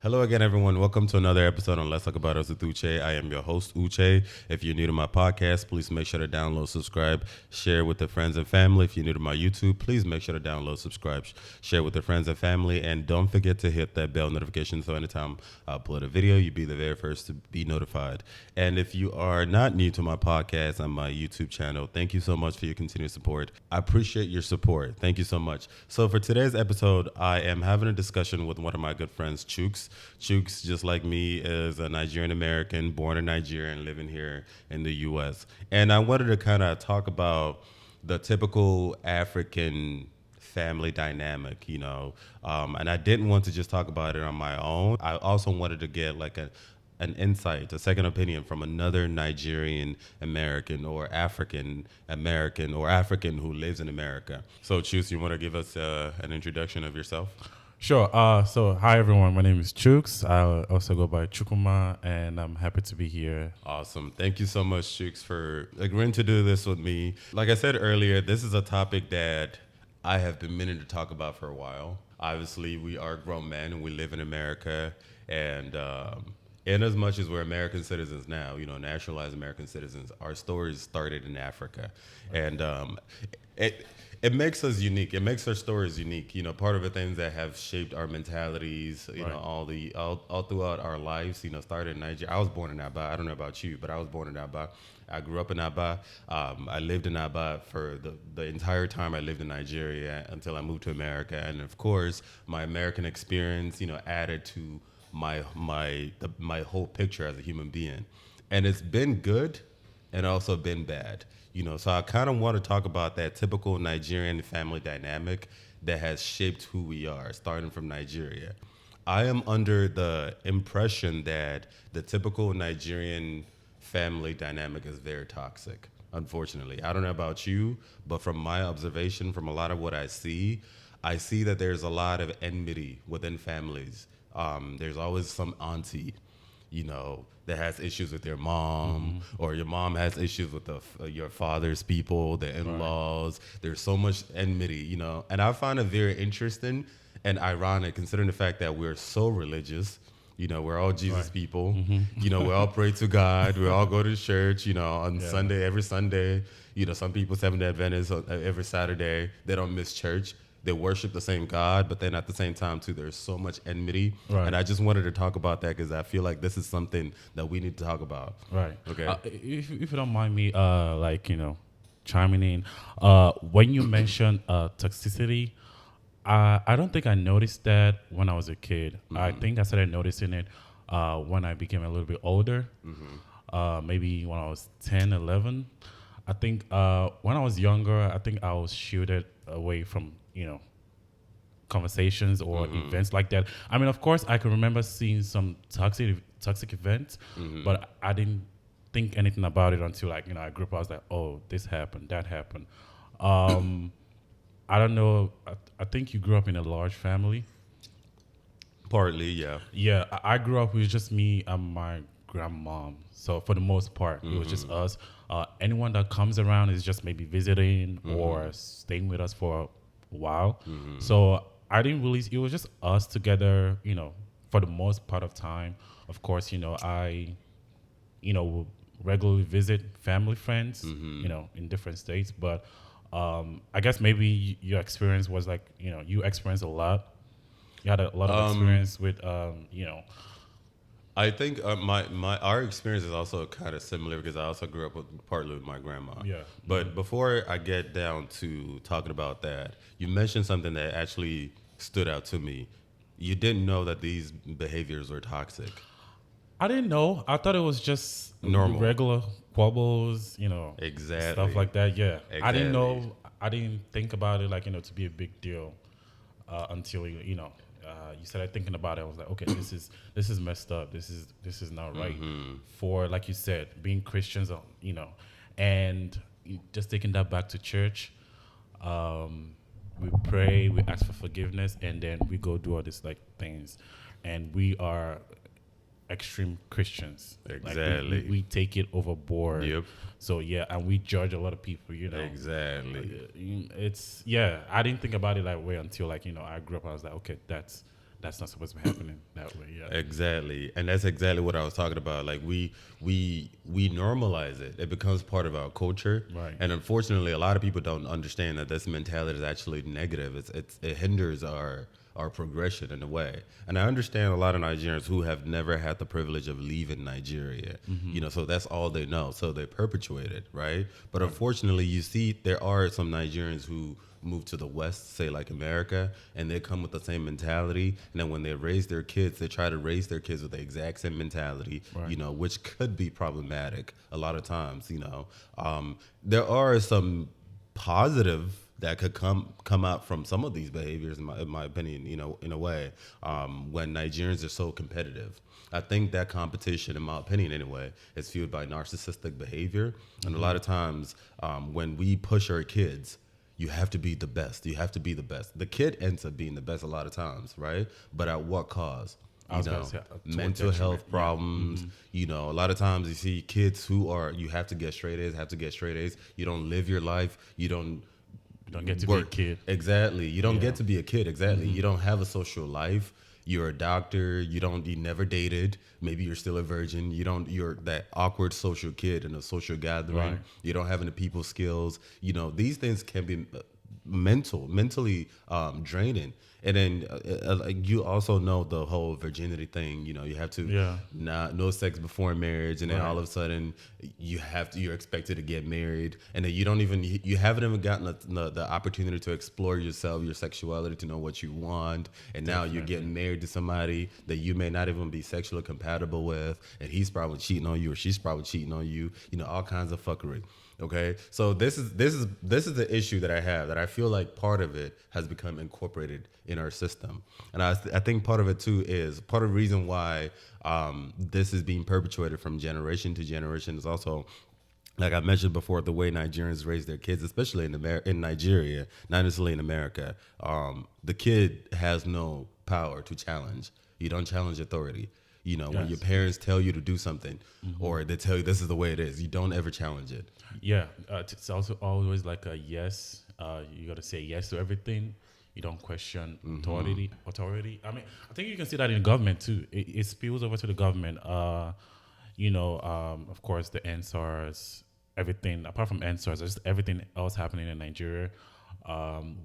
Hello again, everyone. Welcome to another episode on Let's Talk About Us with Uche. I am your host, Uche. If you're new to my podcast, please make sure to download, subscribe, share with the friends and family. If you're new to my YouTube, please make sure to download, subscribe, share with the friends and family. And don't forget to hit that bell notification so anytime I upload a video, you'll be the very first to be notified. And if you are not new to my podcast and my YouTube channel, thank you so much for your continued support. I appreciate your support. Thank you so much. So for today's episode, I am having a discussion with one of my good friends, Chuks. Chuks, just like me, is a Nigerian American, born in Nigeria and living here in the U.S. And I wanted to kind of talk about the typical African family dynamic, and I didn't want to just talk about it on my own. I also wanted to get like an insight, a second opinion from another Nigerian American or African American or African who lives in America. So, Chuks, you want to give us an introduction of yourself? Sure. So, hi, everyone. My name is Chuks. I also go by Chukuma, and I'm happy to be here. Awesome. Thank you so much, Chuks, for agreeing to do this with me. Like I said earlier, this is a topic that I have been meaning to talk about for a while. Obviously, we are grown men and we live in America. And in as much as we're American citizens now, naturalized American citizens, our stories started in Africa. And it makes us unique. It makes our stories unique. Part of the things that have shaped our mentalities, all throughout our lives, started in Nigeria. I was born in Aba. I don't know about you, but I was born in Aba. I grew up in Aba. I lived in Aba for the entire time I lived in Nigeria until I moved to America. And of course, my American experience, added to my whole picture as a human being. And it's been good and also been bad. So I kind of want to talk about that typical Nigerian family dynamic that has shaped who we are, starting from Nigeria. I am under the impression that the typical Nigerian family dynamic is very toxic, unfortunately. I don't know about you, but from my observation, from a lot of what I see that there's a lot of enmity within families. There's always some auntie, that has issues with your mom, or your mom has issues with your father's people, the in-laws. Right. There's so much enmity, and I find it very interesting and ironic considering the fact that we're so religious. We're all Jesus people. We all pray to God. We all go to church, on Sunday, every Sunday. Some people, Seventh-day Adventists, every Saturday, they don't miss church. They worship the same God, but then at the same time, too, there's so much enmity. Right. And I just wanted to talk about that because I feel like this is something that we need to talk about. Right. Okay. If you don't mind me, chiming in, when you mentioned toxicity, I don't think I noticed that when I was a kid. I think I started noticing it when I became a little bit older, maybe when I was 10, 11. I think when I was younger, I think I was shielded away from conversations or events like that. I mean, of course, I can remember seeing some toxic events, but I didn't think anything about it until I grew up. I was like, oh, this happened, that happened. I don't know. I think you grew up in a large family. Partly, yeah. Yeah, I grew up with just me and my grandmom. So for the most part, it was just us. Anyone that comes around is just maybe visiting or staying with us for a while. So I didn't really, it was just us together, for the most part of time. Of course, I, will regularly visit family friends, in different states. But I guess maybe your experience was like, you experienced a lot. You had a lot of experience with, I think our experience is also kind of similar because I also grew up partly with my grandma. Yeah. But before I get down to talking about that, you mentioned something that actually stood out to me. You didn't know that these behaviors were toxic. I didn't know. I thought it was just normal, regular squabbles, exactly, stuff like that. Yeah. Exactly. I didn't know. I didn't think about it like to be a big deal until you started thinking about it. I was like, okay, this is messed up. This is not right. For, like you said, being Christians, and just taking that back to church. We pray, we ask for forgiveness, and then we go do all these things, and we are extreme Christians. Exactly. Like we take it overboard. Yep. So yeah, and we judge a lot of people. Exactly. It's I didn't think about it that way until I grew up. I was like, okay, that's that's not supposed to be happening that way. Yeah. Exactly. And that's exactly what I was talking about. Like we normalize it. It becomes part of our culture. Right. And unfortunately, a lot of people don't understand that this mentality is actually negative. It hinders our progression in a way. And I understand a lot of Nigerians who have never had the privilege of leaving Nigeria, so that's all they know. So they perpetuate it, right? But unfortunately, you see there are some Nigerians who move to the West, say like America, and they come with the same mentality. And then when they raise their kids, they try to raise their kids with the exact same mentality, which could be problematic a lot of times, There are some positive that could come out from some of these behaviors, in my opinion, in a way, when Nigerians are so competitive. I think that competition, in my opinion anyway, is fueled by narcissistic behavior. And a lot of times when we push our kids, you have to be the best. You have to be the best. The kid ends up being the best a lot of times, right? But at what cause? Mental health problems. A lot of times you see kids who you have to get straight A's, You don't live your life. You don't get to be a kid. Exactly. You don't get to be a kid. Exactly. You don't have a social life. You're a doctor. You never dated. Maybe you're still a virgin. You're that awkward social kid in a social gathering. Right. You don't have any people skills. These things can be mentally draining. And then you also know the whole virginity thing. You have to no sex before marriage, and then all of a sudden you're expected to get married, and then you haven't even gotten the opportunity to explore yourself, your sexuality, to know what you want, and now you're getting married to somebody that you may not even be sexually compatible with, and he's probably cheating on you or she's probably cheating on you. All kinds of fuckery. Okay, so this is the issue that I have, that I feel like part of it has become incorporated in our system, and I think part of it too is part of the reason why this is being perpetuated from generation to generation is also, like I mentioned before, the way Nigerians raise their kids, especially in Nigeria, not necessarily in America. The kid has no power to challenge. You don't challenge authority. When your parents tell you to do something, or they tell you this is the way it is, you don't ever challenge it. Yeah, it's also always like a yes. You got to say yes to everything. You don't question authority. I mean, I think you can see that in government too. It spills over to the government. Of course, the NSARS, everything apart from NSARS, just everything else happening in Nigeria.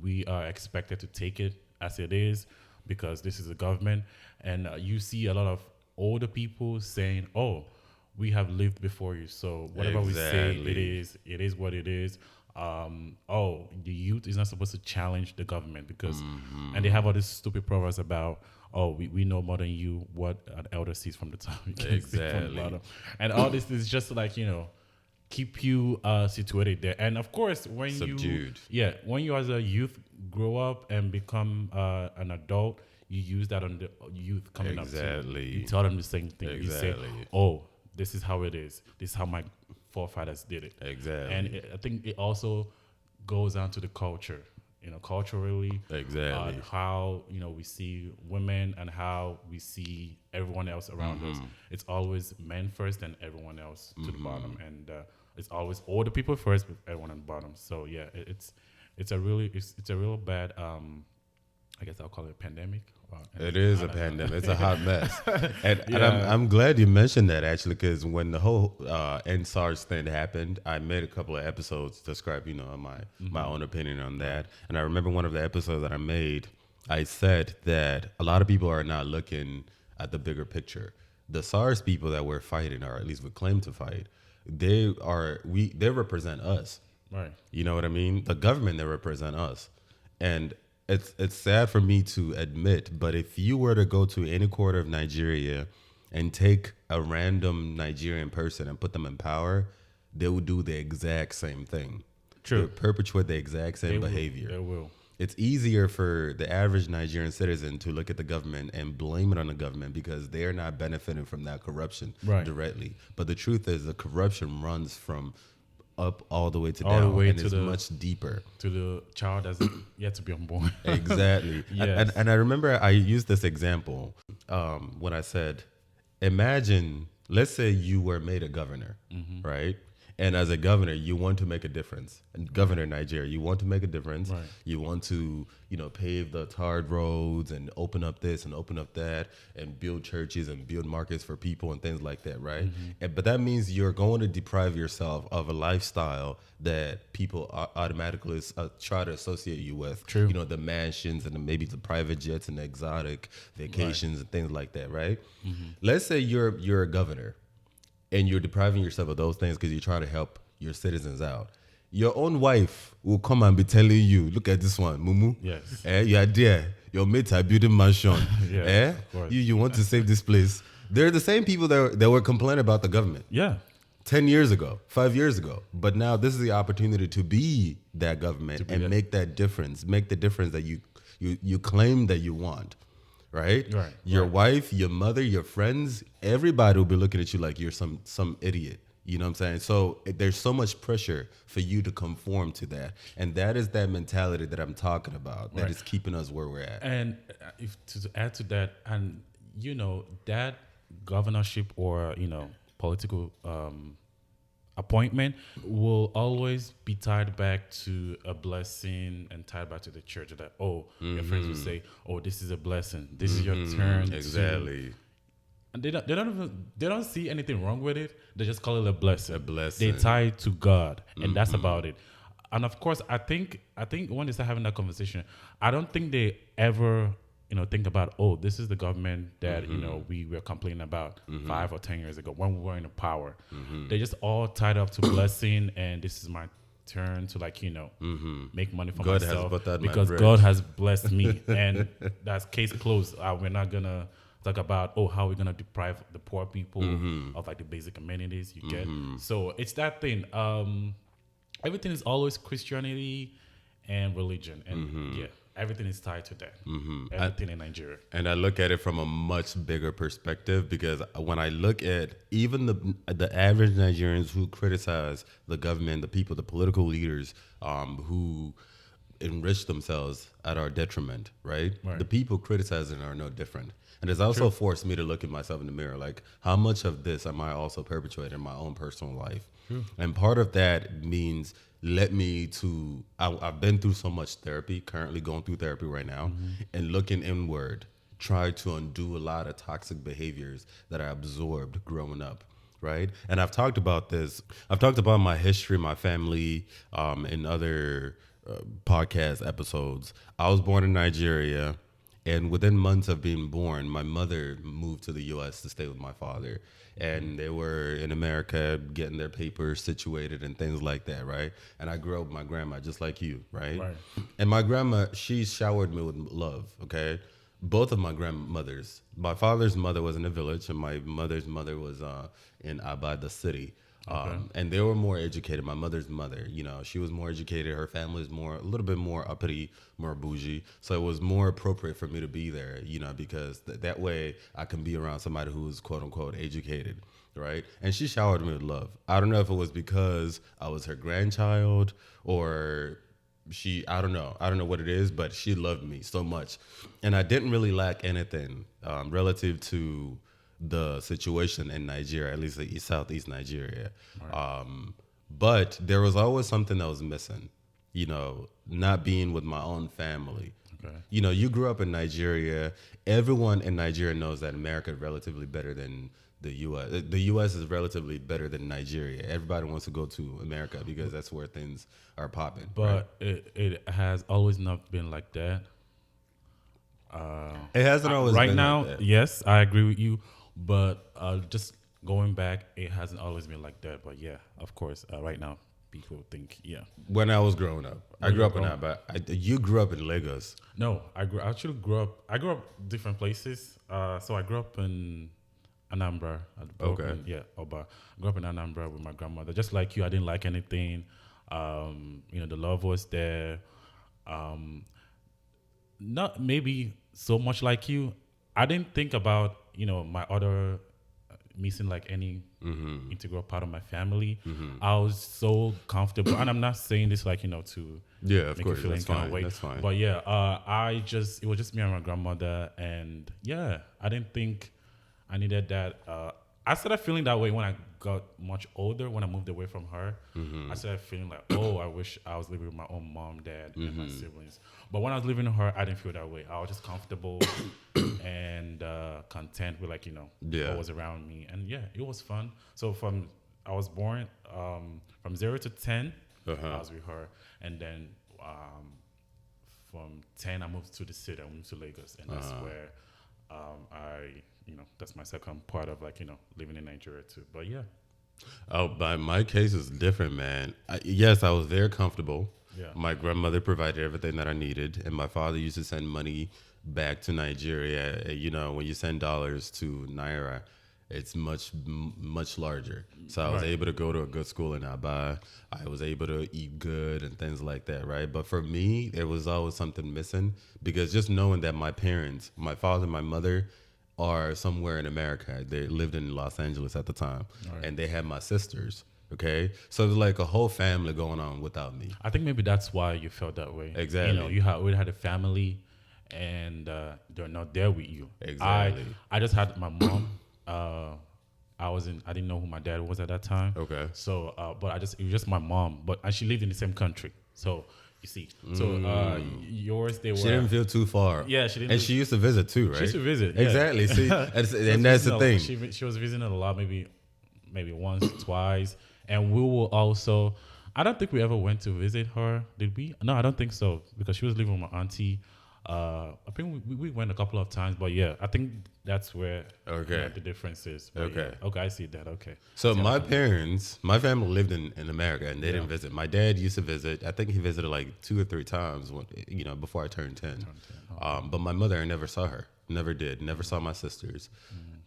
We are expected to take it as it is because this is the government, and you see a lot of older people saying, "Oh, we have lived before you, so whatever we say, it is what it is." The youth is not supposed to challenge the government because, and they have all these stupid proverbs about, we know more than you, what an elder sees from the top. From the bottom. And all this is just like, keep you situated there. And of course, when you as a youth grow up and become an adult, you use that on the youth coming up to you. You tell them the same thing. Exactly. You say, this is how it is. This is how my forefathers did it. Exactly. And I think it also goes down to the culture, culturally. Exactly. How, we see women and how we see everyone else around us. It's always men first and everyone else to the bottom. And it's always older people first, but everyone on the bottom. So yeah, it's a real bad, I guess I'll call it a pandemic. It is a pandemic. It's a hot mess. And I'm glad you mentioned that, actually, because when the whole NSARS thing happened, I made a couple of episodes to describe, my own opinion on that. And I remember one of the episodes that I made, I said that a lot of people are not looking at the bigger picture. The SARS people that we're fighting, or at least we claim to fight, they represent us. Right. You know what I mean? The government, they represent us. And it's sad for me to admit, but if you were to go to any quarter of Nigeria and take a random Nigerian person and put them in power, they would do the exact same thing. True. They perpetuate the exact same behavior. They will. It's easier for the average Nigerian citizen to look at the government and blame it on the government because they're not benefiting from that corruption directly. But the truth is the corruption runs from up all the way to down, and it's much deeper. To the child that's yet to be unborn. Exactly. Yes. And I remember I used this example when I said, imagine, let's say you were made a governor, right? And as a governor, you want to make a difference. And governor in Nigeria, you want to make a difference. Right. You want to, pave the tarred roads and open up this and open up that and build churches and build markets for people and things like that, right? But that means you're going to deprive yourself of a lifestyle that people automatically try to associate you with. True. The mansions and maybe the private jets and the exotic vacations and things like that, right? Let's say you're a governor and you're depriving yourself of those things because you're trying to help your citizens out. Your own wife will come and be telling you, look at this one, Mumu. Yes. You are there. Your mates are building mansion. Yes, of course. You want to save this place. They're the same people that were complaining about the government. Yeah. 10 years ago, 5 years ago. But now this is the opportunity to be that government and make that difference. Make the difference that you claim that you want. Right? Right. Your wife, your mother, your friends, everybody will be looking at you like you're some idiot. You know what I'm saying? So there's so much pressure for you to conform to that. And that is that mentality that I'm talking about that is keeping us where we're at. And if to add to that, and that governorship or political appointment will always be tied back to a blessing and tied back to the church. That your friends will say, this is a blessing. This is your turn. Exactly. And they don't see anything wrong with it. They just call it a blessing. A blessing. They tie it to God, and that's about it. And of course, I think when they start having that conversation, I don't think they ever think about, this is the government that we were complaining about 5 or 10 years ago when we were in the power. They just all tied up to blessing, and this is my turn to make money for God myself has buttered because my bread. God has blessed me, and that's case closed. We're not gonna talk about how we're gonna deprive the poor people of the basic amenities you get. So it's that thing. Everything is always Christianity and religion, and everything is tied to that. Everything in Nigeria. And I look at it from a much bigger perspective because when I look at even the average Nigerians who criticize the government, the people, the political leaders who enrich themselves at our detriment, right? The people criticizing are no different. And it's also forced me to look at myself in the mirror, like how much of this am I also perpetuating in my own personal life? And part of that means I've been through so much therapy, currently going through therapy right now, and looking inward, try to undo a lot of toxic behaviors that I absorbed growing up. Right. And I've talked about this. I've talked about my history, my family, in other podcast episodes. I was born in Nigeria. And within months of being born, my mother moved to the U.S. to stay with my father. And they were in America getting their papers situated and things like that, right? And I grew up with my grandma, just like you, right? And my grandma, she showered me with love, okay? Both of my grandmothers. My father's mother was in a village, and my mother's mother was in Aba, the city. And they were more educated. My mother's mother, she was more educated. Her family is a little bit more uppity, more bougie. So it was more appropriate for me to be there, because that way I can be around somebody who's quote unquote educated, right? And she showered me with love. I don't know if it was because I was her grandchild or I don't know what it is, but she loved me so much. And I didn't really lack anything relative to the situation in Nigeria, at least the Southeast Nigeria. But there was always something that was missing, not being with my own family. You grew up in Nigeria. Everyone in Nigeria knows that America is relatively better than the U.S. The U.S. is relatively better than Nigeria. Everybody wants to go to America because that's where things are popping. But it has always not been like that. It hasn't always right been now, like that. Yes, I agree with you. But just going back, it hasn't always been like that. But yeah, of course, right now, people think, When I was growing up, I grew up in Aba. You grew up in Lagos. No, I grew up different places. So I grew up in Anambra. Okay. Oba. I grew up in Anambra with my grandmother. Just like you, I didn't like anything. The love was there. Not maybe so much like you. I didn't think about, my other missing like any integral part of my family. I was so comfortable. And I'm not saying this like, to of make course, you feel that's any kind fine. of way. That's fine. But yeah, it was just me and my grandmother. And yeah, I didn't think I needed that. I started feeling that way when I got much older. When I moved away from her, I started feeling like, oh, I wish I was living with my own mom, dad, and my siblings. But when I was living with her, I didn't feel that way. I was just comfortable and content with what was around me, and yeah, it was fun. So I was born from 0 to 10. I was with her, and then from 10 I moved to the city. I moved to Lagos, and that's where that's my second part of living in Nigeria too. But yeah. Oh, but my case is different, man. Yes, I was very comfortable. Yeah. My grandmother provided everything that I needed, and my father used to send money back to Nigeria. When you send dollars to Naira, it's much larger. So I was able to go to a good school in Aba. I was able to eat good and things like that, right? But for me, there was always something missing, because just knowing that my parents, my father and my mother, are somewhere in America. They lived in Los Angeles at the time, and they had my sisters. Okay, so it was like a whole family going on without me. I think maybe that's why you felt that way. Exactly. You already had a family, and they're not there with you. Exactly. I just had my mom. I didn't know who my dad was at that time. Okay. So, but it was just my mom. And she lived in the same country. So you see, yours they were. She didn't feel too far. Yeah, she didn't. And she used to visit too, right? She used to visit. Yeah. Exactly. See, and that's the thing. She was visiting a lot, maybe once, twice, and we will also. I don't think we ever went to visit her. Did we? No, I don't think so, because she was living with my auntie. I think we went a couple of times, but yeah, I think that's where the difference is. But okay. Yeah. Okay, I see that. Okay. So my family lived in America, and they didn't visit. My dad used to visit. I think he visited like 2 or 3 times, before I turned 10. But my mother, I never saw her. Never did. Never saw my sisters.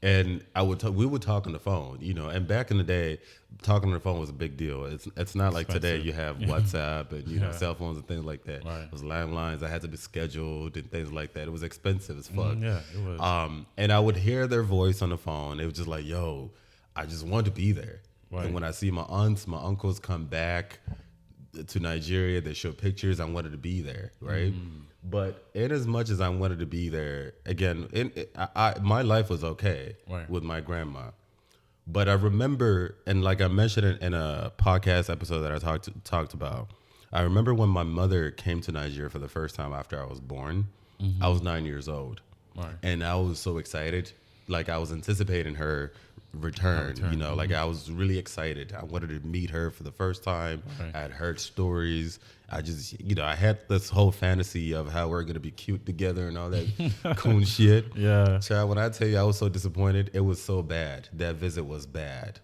And we would talk on the phone, and back in the day, talking on the phone was a big deal. It's not like today you have WhatsApp and cell phones and things like that. Right. It was landlines. I had to be scheduled and things like that. It was expensive as fuck. Yeah, it was. And I would hear their voice on the phone. It was just like, yo, I just want to be there. Right. And when I see my aunts, my uncles come back to Nigeria, they show pictures. I wanted to be there, right? But in as much as I wanted to be there, again, my life was okay with my grandma. But I remember, and like I mentioned in a podcast episode that I talked about, I remember when my mother came to Nigeria for the first time after I was born. I was 9 years old. Right. And I was so excited. Like I was anticipating her return. Like I was really excited. I wanted to meet her for the first time. Right. I had heard stories. I just, I had this whole fantasy of how we're going to be cute together and all that cool shit. Yeah. Child, when I tell you I was so disappointed, it was so bad. That visit was bad.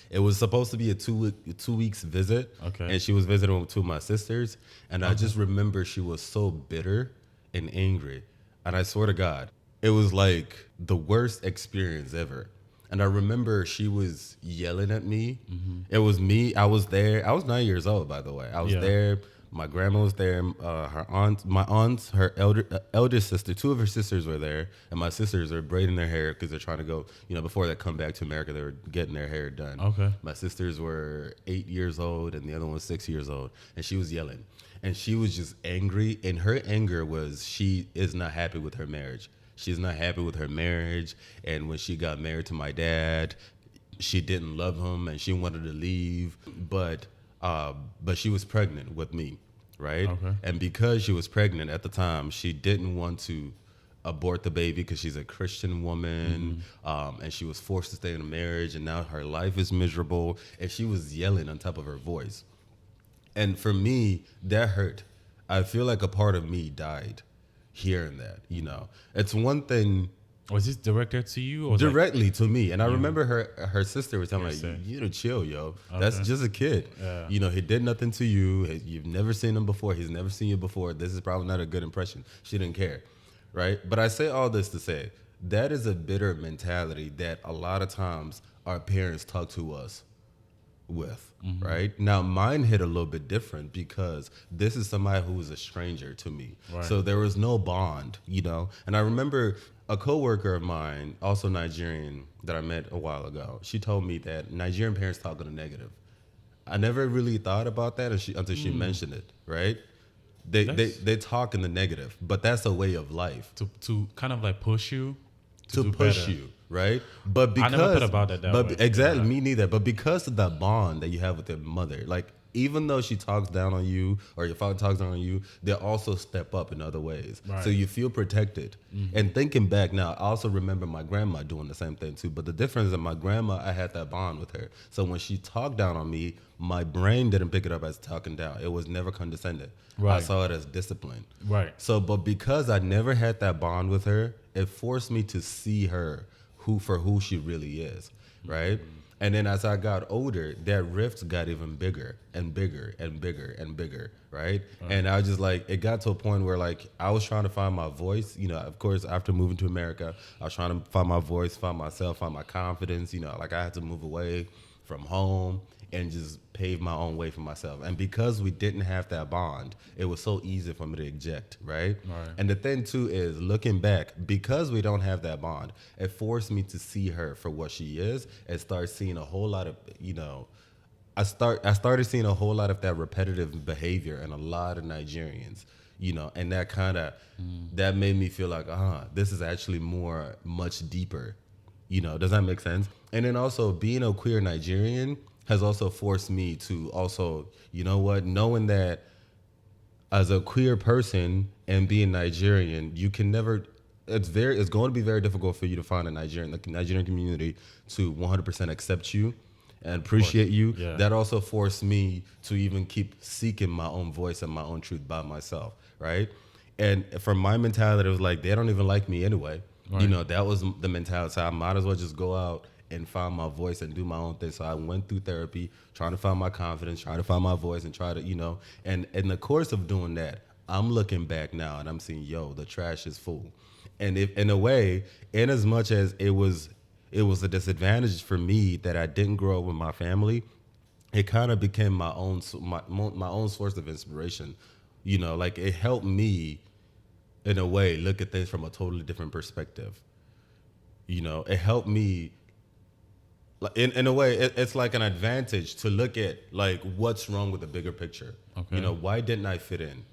It was supposed to be a 2 weeks visit. Okay. And she was visiting with 2 of my sisters. And I just remember she was so bitter and angry. And I swear to God, it was like the worst experience ever. And I remember she was yelling at me. It was me. I was there. I was 9 years old, by the way. I was there. My grandma was there. My aunt, her elder sister, 2 of her sisters were there. And my sisters are braiding their hair because they're trying to go, before they come back to America, they were getting their hair done. Okay. My sisters were 8 years old and the other one was 6 years old. And she was yelling. And she was just angry. And her anger was she is not happy with her marriage. She's not happy with her marriage. And when she got married to my dad, she didn't love him and she wanted to leave. But she was pregnant with me, right? Okay. And because she was pregnant at the time, she didn't want to abort the baby because she's a Christian woman. And she was forced to stay in a marriage. And now her life is miserable. And she was yelling on top of her voice. And for me, that hurt. I feel like a part of me died hearing that, It's one thing. Was this directed to you? Or directly to me. And I remember her sister was telling me, you to chill, yo. Okay. That's just a kid. Yeah. He did nothing to you. You've never seen him before. He's never seen you before. This is probably not a good impression. She didn't care, right? But I say all this to say, that is a bitter mentality that a lot of times our parents talk to us with, right? Now, mine hit a little bit different because this is somebody who was a stranger to me. Right. So there was no bond, And I remember a coworker of mine, also Nigerian, that I met a while ago. She told me that Nigerian parents talk in the negative. I never really thought about that until she mentioned it, right? They talk in the negative, but that's a way of life. To kind of like push you. To push you. right? But because I never thought about it that way. exactly, Yeah. me neither. But because of that bond that you have with your mother, like even though she talks down on you or your father talks down on you, they also step up in other ways. Right. So you feel protected. And thinking back now, I also remember my grandma doing the same thing too. But the difference is that my grandma, I had that bond with her. So when she talked down on me, my brain didn't pick it up as talking down. It was never condescending. I Right. saw it as discipline. Right. So, but because I never had that bond with her, it forced me to see her for who she really is, right? And then as I got older, that rift got even bigger and bigger and bigger and bigger, right? And I just like, it got to a point where like I was trying to find my voice, you know, of course, after moving to America, I was trying to find my voice, find myself, find my confidence, you know, like I had to move away from home and just pave my own way for myself. And because we didn't have that bond, it was so easy for me to eject, right? Right. And the thing too is, looking back, because we don't have that bond, it forced me to see her for what she is and start seeing a whole lot of, you know, I started seeing a whole lot of that repetitive behavior in a lot of Nigerians, you know, and that kind of, that made me feel like, this is actually much deeper, you know, does that make sense? And then also being a queer Nigerian has also forced me to also, you know what, knowing that as a queer person and being Nigerian, you can never, it's going to be very difficult for you to find the Nigerian community to 100% accept you and appreciate you. Yeah. That also forced me to even keep seeking my own voice and my own truth by myself, right? And from my mentality, it was like, they don't even like me anyway. Right. You know, that was the mentality. So I might as well just go out and find my voice and do my own thing. So I went through therapy, trying to find my confidence, trying to find my voice and try to, you know, and in the course of doing that, I'm looking back now and I'm seeing, yo, the trash is full. And if, in a way, in as much as it was a disadvantage for me that I didn't grow up with my family, it kind of became my own source of inspiration. You know, like it helped me in a way look at things from a totally different perspective. You know, it helped me in a way, it's like an advantage to look at like what's wrong with the bigger picture. Okay. You know, why didn't I fit in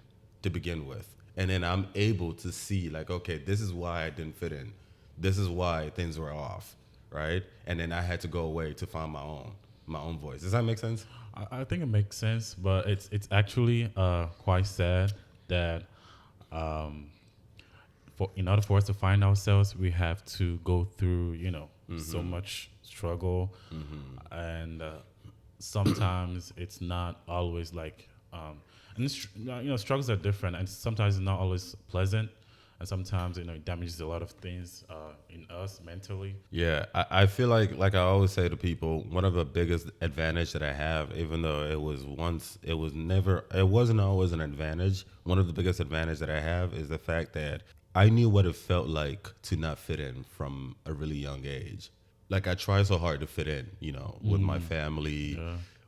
to begin with? And then I'm able to see like, okay, this is why I didn't fit in. This is why things were off, right? And then I had to go away to find my own voice. Does that make sense? I think it makes sense, but it's actually quite sad that in order for us to find ourselves, we have to go through, you know, so much struggle, and sometimes it's not always like, and it's, you know, struggles are different, and sometimes it's not always pleasant, and sometimes, you know, it damages a lot of things in us mentally. Yeah, I feel like I always say to people, one of the biggest advantage that I have, even though it wasn't always an advantage. One of the biggest advantage that I have is the fact that I knew what it felt like to not fit in from a really young age. Like I tried so hard to fit in, you know, with my family,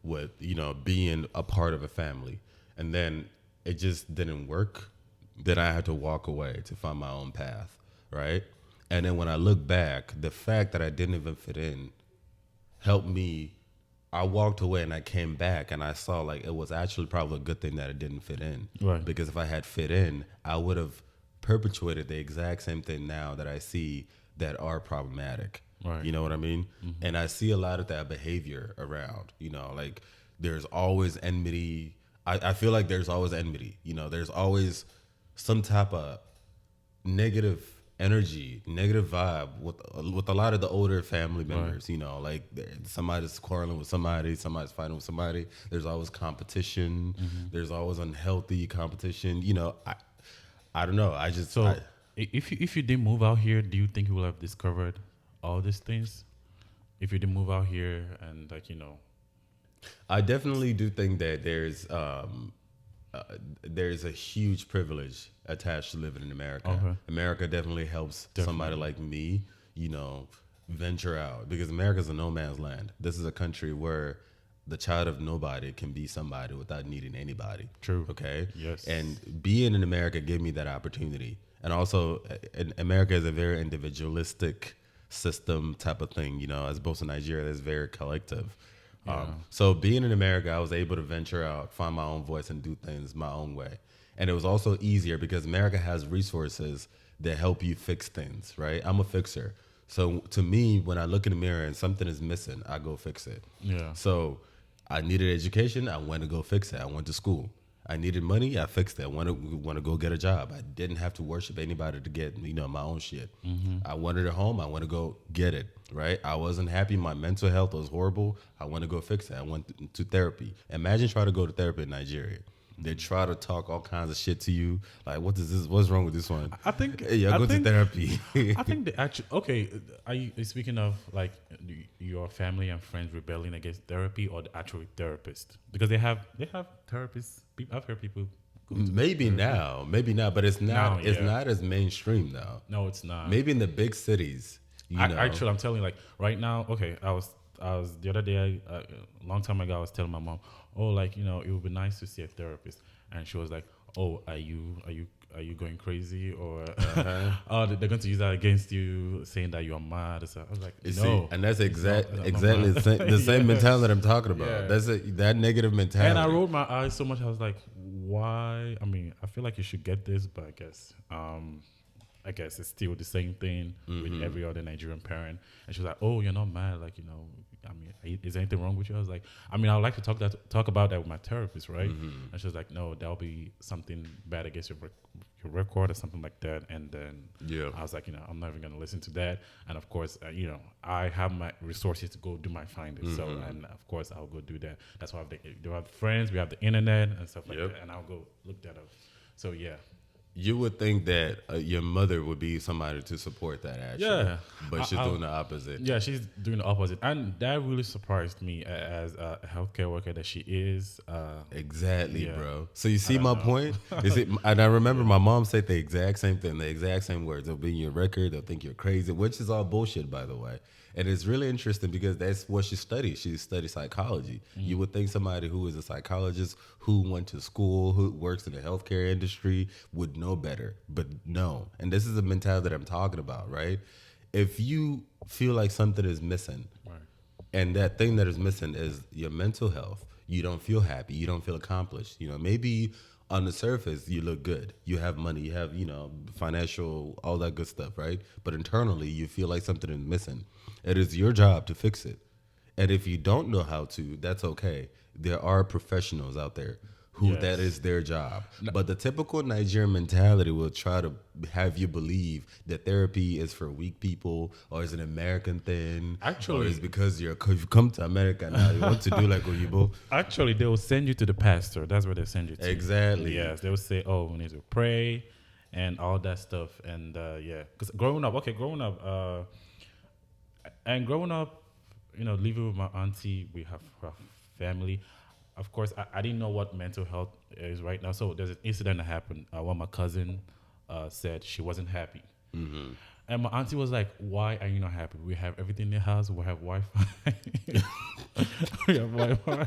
with, you know, being a part of a family. And then it just didn't work. Then I had to walk away to find my own path, right? And then when I look back, the fact that I didn't even fit in helped me. I walked away and I came back and I saw like it was actually probably a good thing that I didn't fit in. Right. Because if I had fit in, I would have perpetuated the exact same thing now that I see that are problematic. Right. You know what I mean? And I see a lot of that behavior around, you know, like there's always enmity. I feel like there's always enmity, you know, there's always some type of negative energy, negative vibe with a lot of the older family members, right. You know, like somebody's quarreling with somebody, somebody's fighting with somebody. There's always competition. There's always unhealthy competition. You know, I don't know. If you didn't move out here, do you think you will have discovered all these things? If you didn't move out here and like, you know, I definitely do think that there's a huge privilege attached to living in America. Okay. America definitely helps somebody like me, you know, venture out because America's a no man's land. This is a country where the child of nobody can be somebody without needing anybody. True. Okay. Yes. And being in America gave me that opportunity. And also, America is a very individualistic system type of thing, you know, as opposed to Nigeria, that's very collective. Yeah. So being in America, I was able to venture out, find my own voice and do things my own way. And it was also easier because America has resources that help you fix things, right? I'm a fixer. So to me, when I look in the mirror and something is missing, I go fix it. Yeah. So I needed education. I went to go fix it. I went to school. I needed money. I fixed it. I want to go get a job. I didn't have to worship anybody to get my own shit. I wanted a home. I want to go get it. Right. I wasn't happy. My mental health was horrible. I want to go fix it. I went to therapy. Imagine trying to go to therapy in Nigeria. They try to talk all kinds of shit to you. Like, what is this? What's wrong with this one? I think. Hey, go to therapy. I think the actual. Okay, are you speaking of like your family and friends rebelling against therapy or the actual therapist? Because they have therapists. I've heard people. Maybe now, but it's not. It's not as mainstream now. No, it's not. Maybe in the big cities. Actually, I'm telling you, like right now. Okay, I was the other day, a long time ago, I was telling my mom, oh, like, it would be nice to see a therapist. And she was like, oh, are you going crazy? Or oh, they're going to use that against you, saying that you're mad. So I was like, no. See, and that's exactly the same mentality that I'm talking about. Yeah. That's that negative mentality. And I rolled my eyes so much. I was like, why? I mean, I feel like you should get this, but I guess it's still the same thing with every other Nigerian parent. And she was like, oh, you're not mad. Like, I mean, is anything wrong with you? I was like, I mean, I would like to talk about that with my therapist, right? And she was like, no, there'll be something bad against your record or something like that. And then I was like, I'm not even going to listen to that. And of course, I have my resources to go do my findings. So, and of course, I'll go do that. That's why we have friends, we have the internet and stuff like that. And I'll go look that up. So, yeah. You would think that your mother would be somebody to support that action. But she's doing the opposite. Yeah, she's doing the opposite. And that really surprised me as a healthcare worker that she is. Exactly, bro. So you see my point? And I remember my mom said the exact same thing, the exact same words. They'll be in your record. They'll think you're crazy, which is all bullshit, by the way. And it's really interesting because that's what she studied. She studied psychology. You would think somebody who is a psychologist, who went to school, who works in the healthcare industry would know better. But no. And this is the mentality that I'm talking about, right? If you feel like something is missing, and that thing that is missing is your mental health, you don't feel happy, you don't feel accomplished. Maybe on the surface, you look good. You have money, you have, financial, all that good stuff, right? But internally, you feel like something is missing. It is your job to fix it. And if you don't know how to, that's okay. There are professionals out there who that is their job. No. But the typical Nigerian mentality will try to have you believe that therapy is for weak people or is an American thing. Actually, or is because you've come to America now, you want to do like Oyibo. Actually, they will send you to the pastor. That's where they send you to. Exactly. Yes, they will say, oh, we need to pray and all that stuff. And because growing up, living with my auntie, we have her family. Of course, I didn't know what mental health is right now. So there's an incident that happened when my cousin said she wasn't happy. And my auntie was like, why are you not happy? We have everything in the house. We have Wi-Fi. We have Wi-Fi.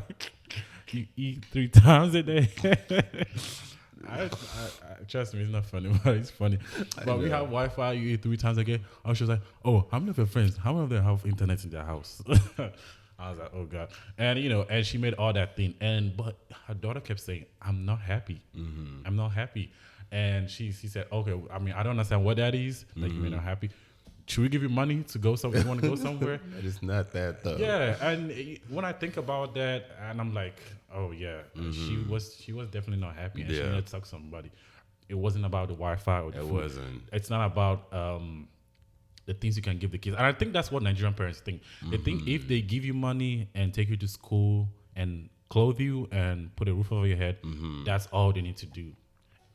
You eat 3 times a day. I trust me, it's not funny, but it's funny. But we have Wi-Fi. You eat 3 times a day. And she was like, oh, how many of your friends, how many of them have internet in their house? I was like, oh God. And, and she made all that thing. But her daughter kept saying, I'm not happy. I'm not happy. And she said, okay, I mean, I don't understand what that is. Like, you're not happy. Should we give you money to go somewhere? You want to go somewhere? It's not that, though. Yeah. And when I think about that, and I'm like, oh, yeah. She was definitely not happy. And she needed to talk to somebody. It wasn't about the Wi-Fi or the food. It wasn't. It's not about the things you can give the kids. And I think that's what Nigerian parents think. They think if they give you money and take you to school and clothe you and put a roof over your head, that's all they need to do.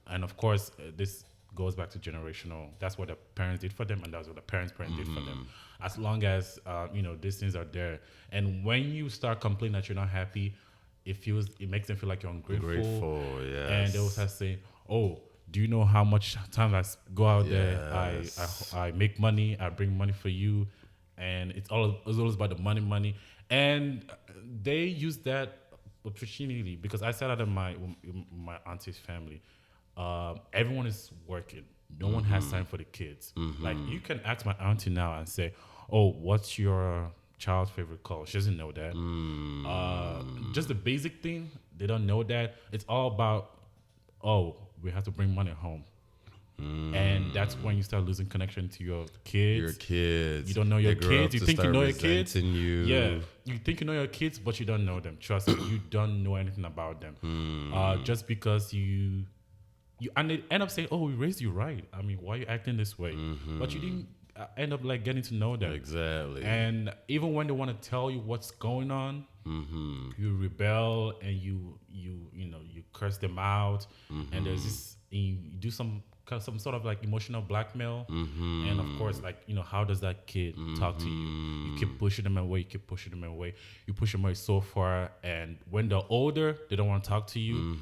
And of course, this goes back to generational. That's what the parents did for them, and that's what the parents' did for them. As long as these things are there, and when you start complaining that you're not happy, it makes them feel like you're ungrateful. Yes. And they will start saying, "Oh, do you know how much time I go out there? I make money. I bring money for you, and it's always about the money. And they use that opportunity because I sat out in my auntie's family. Everyone is working. No one has time for the kids. Like you can ask my auntie now and say, "Oh, what's your child's favorite color?" She doesn't know that. Just the basic thing, they don't know that. It's all about, oh, we have to bring money home. And that's when you start losing connection to your kids. Your kids. You don't know your They grow up kids. You to think you start know your kids. resenting you. Yeah. You think you know your kids, but you don't know them. Trust me, you don't know anything about them. Just because you and they end up saying, "Oh, we raised you right. I mean, why are you acting this way?" But you didn't end up like getting to know them. Exactly. And even when they want to tell you what's going on, you rebel and you curse them out, and there's this, you do some sort of like emotional blackmail, and of course, like, how does that kid talk to you? You keep pushing them away, you push them away so far, and when they're older, they don't want to talk to you.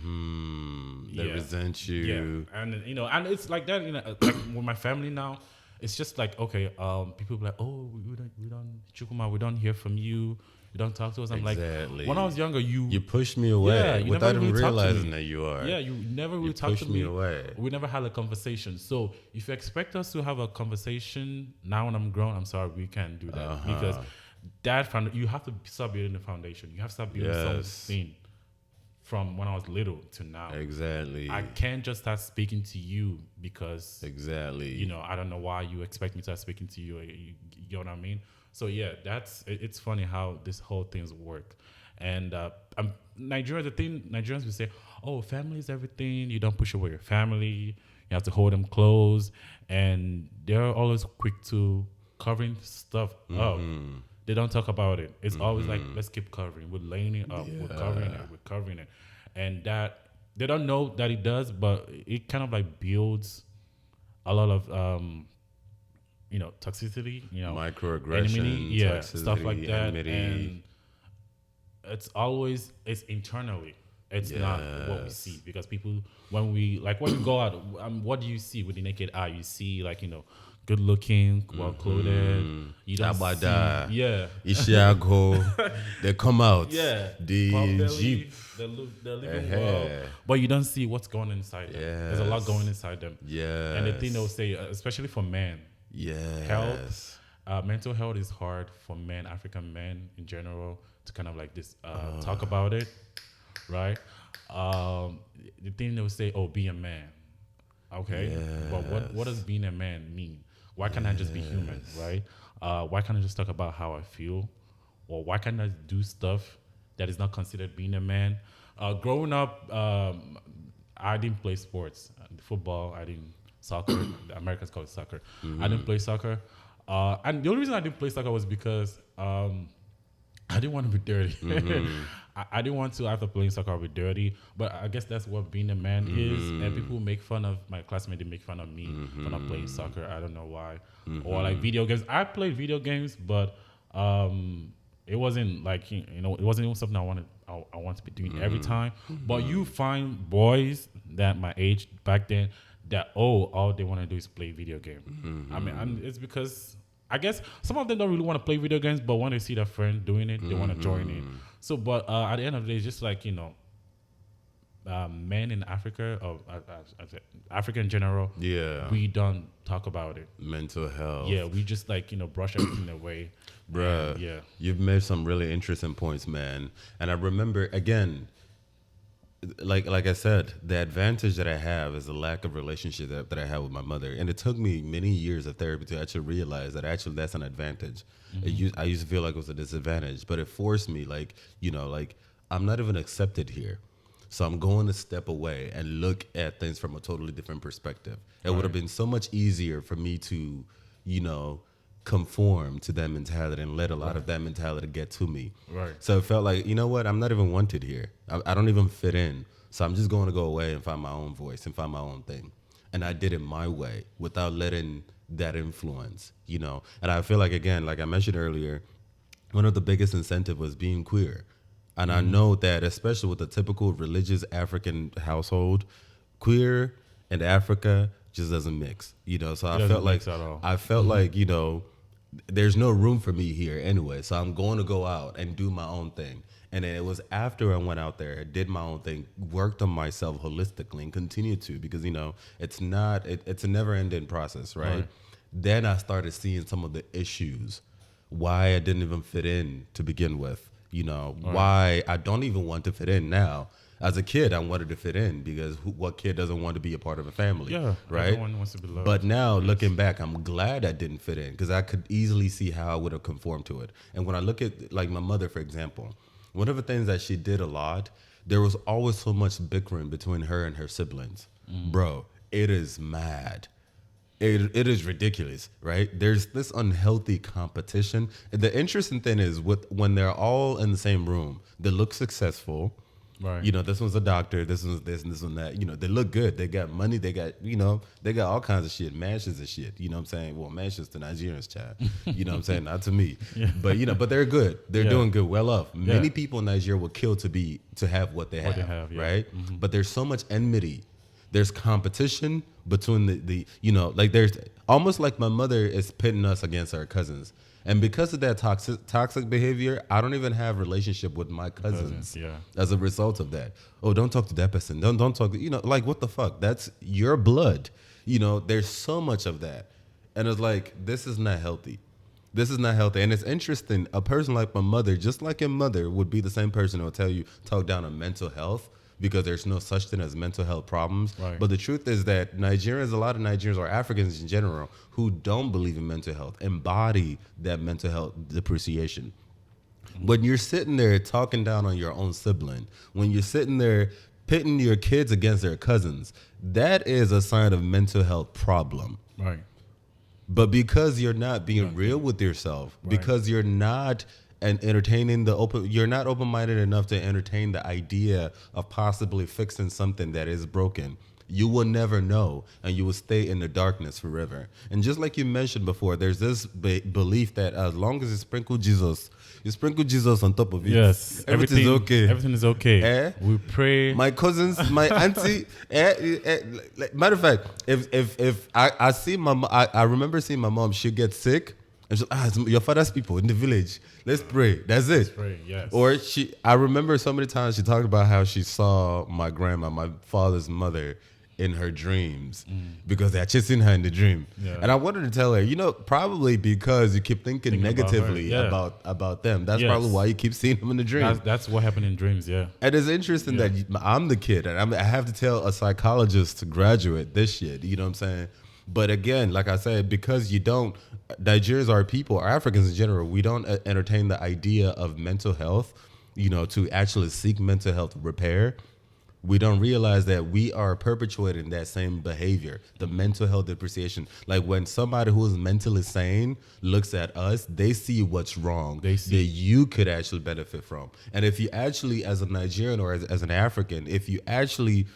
They resent you. Yeah, and it's like that. Like with my family now, it's just like, okay, people be like, oh, we don't Chukuma, we don't hear from you. You don't talk to us. I'm like, when I was younger, you pushed me away without even really realizing that you are. Yeah, you never really talked to me. Away. We never had a conversation. So if you expect us to have a conversation now when I'm grown, I'm sorry, we can't do that, because you have to start building the foundation. You have to start building something from when I was little to now. Exactly. I can't just start speaking to you because I don't know why you expect me to start speaking to you. You know what I mean? So yeah, it's funny how this whole things work. And Nigerians will say, oh, family is everything. You don't push away your family. You have to hold them close. And they're always quick to covering stuff up. They don't talk about it. It's always like, let's keep covering. We're laying it up. We're covering it. And that, they don't know that it does, but it kind of like builds a lot of, toxicity, microaggression, enmity, toxicity, stuff like that. enmity. And it's internally. It's not what we see, because people, when we go out, what do you see with the naked eye? You see good looking, well clothed. You don't see, Ishiago, they come out. The Jeep, they're living well, but you don't see what's going on inside them. There's a lot going inside them. And the thing they'll say, especially for men, health, mental health is hard for men, African men in general, to kind of like this talk about it, right? The thing they'll say, oh, be a man. Okay, but what does being a man mean? Why can't I just be human, right? Why can't I just talk about how I feel? Or why can't I do stuff that is not considered being a man? Growing up, I didn't play sports. Football, I didn't. Soccer, the Americans call it soccer. I didn't play soccer. And the only reason I didn't play soccer was because I didn't want to be dirty. I didn't want to, after playing soccer, be dirty. But I guess that's what being a man is. And people make fun of my classmates. They make fun of me for not playing soccer. I don't know why. Or like video games. I played video games, but it wasn't like, it wasn't even something I want to be doing every time. But you find boys that my age back then that all they want to do is play video games. I mean, it's because I guess some of them don't really want to play video games, but when they see their friend doing it, they want to join in. So, but at the end of the day, it's just like, men in Africa, or Africa in general, we don't talk about it. Mental health. Yeah, we just brush everything away. Bruh, you've made some really interesting points, man. And I remember, again, like I said, the advantage that I have is the lack of relationship that I have with my mother. And it took me many years of therapy to actually realize that actually that's an advantage. I used to feel like it was a disadvantage, but it forced me, I'm not even accepted here. So I'm going to step away and look at things from a totally different perspective. It would have been so much easier for me to, conform to that mentality and let a lot of that mentality get to me. So it felt like, you know what, I'm not even wanted here. I don't even fit in. So I'm just going to go away and find my own voice and find my own thing. And I did it my way without letting that influence, And I feel like, again, like I mentioned earlier, one of the biggest incentive was being queer. And I know that, especially with the typical religious African household, queer and Africa just doesn't mix, So I felt like, there's no room for me here anyway. So I'm going to go out and do my own thing. And then it was after I went out there, did my own thing, worked on myself holistically and continued to, because, it's a never ending process, right? Then I started seeing some of the issues, why I didn't even fit in to begin with, why I don't even want to fit in now. As a kid, I wanted to fit in because what kid doesn't want to be a part of a family? Yeah, right. Everyone wants to be loved. But now looking back, I'm glad I didn't fit in because I could easily see how I would have conformed to it. And when I look at like my mother, for example, one of the things that she did a lot, there was always so much bickering between her and her siblings. Bro, it is mad. It is ridiculous, right? There's this unhealthy competition. And the interesting thing is when they're all in the same room, they look successful. Right. You know, this one's a doctor, this one's this and this one that. You know, they look good. They got money. They got, they got all kinds of shit, mansions and shit. You know what I'm saying? Well, mansions to Nigerians, child. You know what I'm saying? Not to me. Yeah. But, but they're good. They're doing good, well off. Yeah. Many people in Nigeria will kill to have what they have, yeah. right? But there's so much enmity. There's competition between the like there's almost like my mother is pitting us against our cousins. And because of that toxic behavior, I don't even have a relationship with my cousins as a result of that. Oh, don't talk to that person. Don't talk to, like, what the fuck? That's your blood. There's so much of that. And it's like, this is not healthy. This is not healthy. And it's interesting. A person like my mother, just like your mother, would be the same person who will talk down on mental health, because there's no such thing as mental health problems. Right. But the truth is that a lot of Nigerians or Africans in general who don't believe in mental health embody that mental health depreciation. When you're sitting there talking down on your own sibling, when you're sitting there pitting your kids against their cousins, that is a sign of mental health problem. Right. But because you're not being real with yourself, because you're not you're not open-minded enough to entertain the idea of possibly fixing something that is broken, you will never know, and you will stay in the darkness forever. And just like you mentioned before, there's this belief that as long as you sprinkle Jesus on top of it, yes, everything is okay. Everything is okay. We pray. My cousins, my auntie. Matter of fact, if I see I remember seeing my mom. She gets sick. And she's like, it's your father's people in the village. Let's pray. That's it. Let's pray, yes. Or I remember so many times she talked about how she saw my grandma, my father's mother, in her dreams because they're chasing her in the dream. Yeah. And I wanted to tell her, probably because you keep thinking negatively about them. That's probably why you keep seeing them in the dream. That's what happened in dreams, yeah. And it's interesting that I'm the kid, and I have to tell a psychologist graduate this shit. You know what I'm saying? But again, like I said, because Nigerians are people, or Africans in general, we don't entertain the idea of mental health, to actually seek mental health repair. We don't realize that we are perpetuating that same behavior, the mental health depreciation. Like when somebody who is mentally sane looks at us, they see what's wrong that you could actually benefit from. And if you actually, as a Nigerian or as an African, if you actually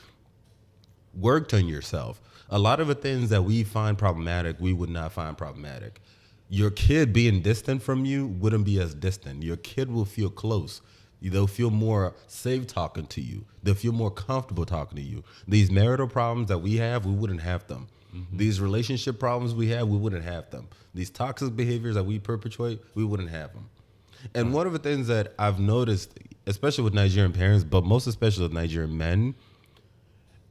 worked on yourself, a lot of the things that we find problematic, we would not find problematic. Your kid being distant from you wouldn't be as distant. Your kid will feel close. They'll feel more safe talking to you. They'll feel more comfortable talking to you. These marital problems that we have, we wouldn't have them. These relationship problems we have, we wouldn't have them. These toxic behaviors that we perpetuate, we wouldn't have them. And one of the things that I've noticed, especially with Nigerian parents, but most especially with Nigerian men,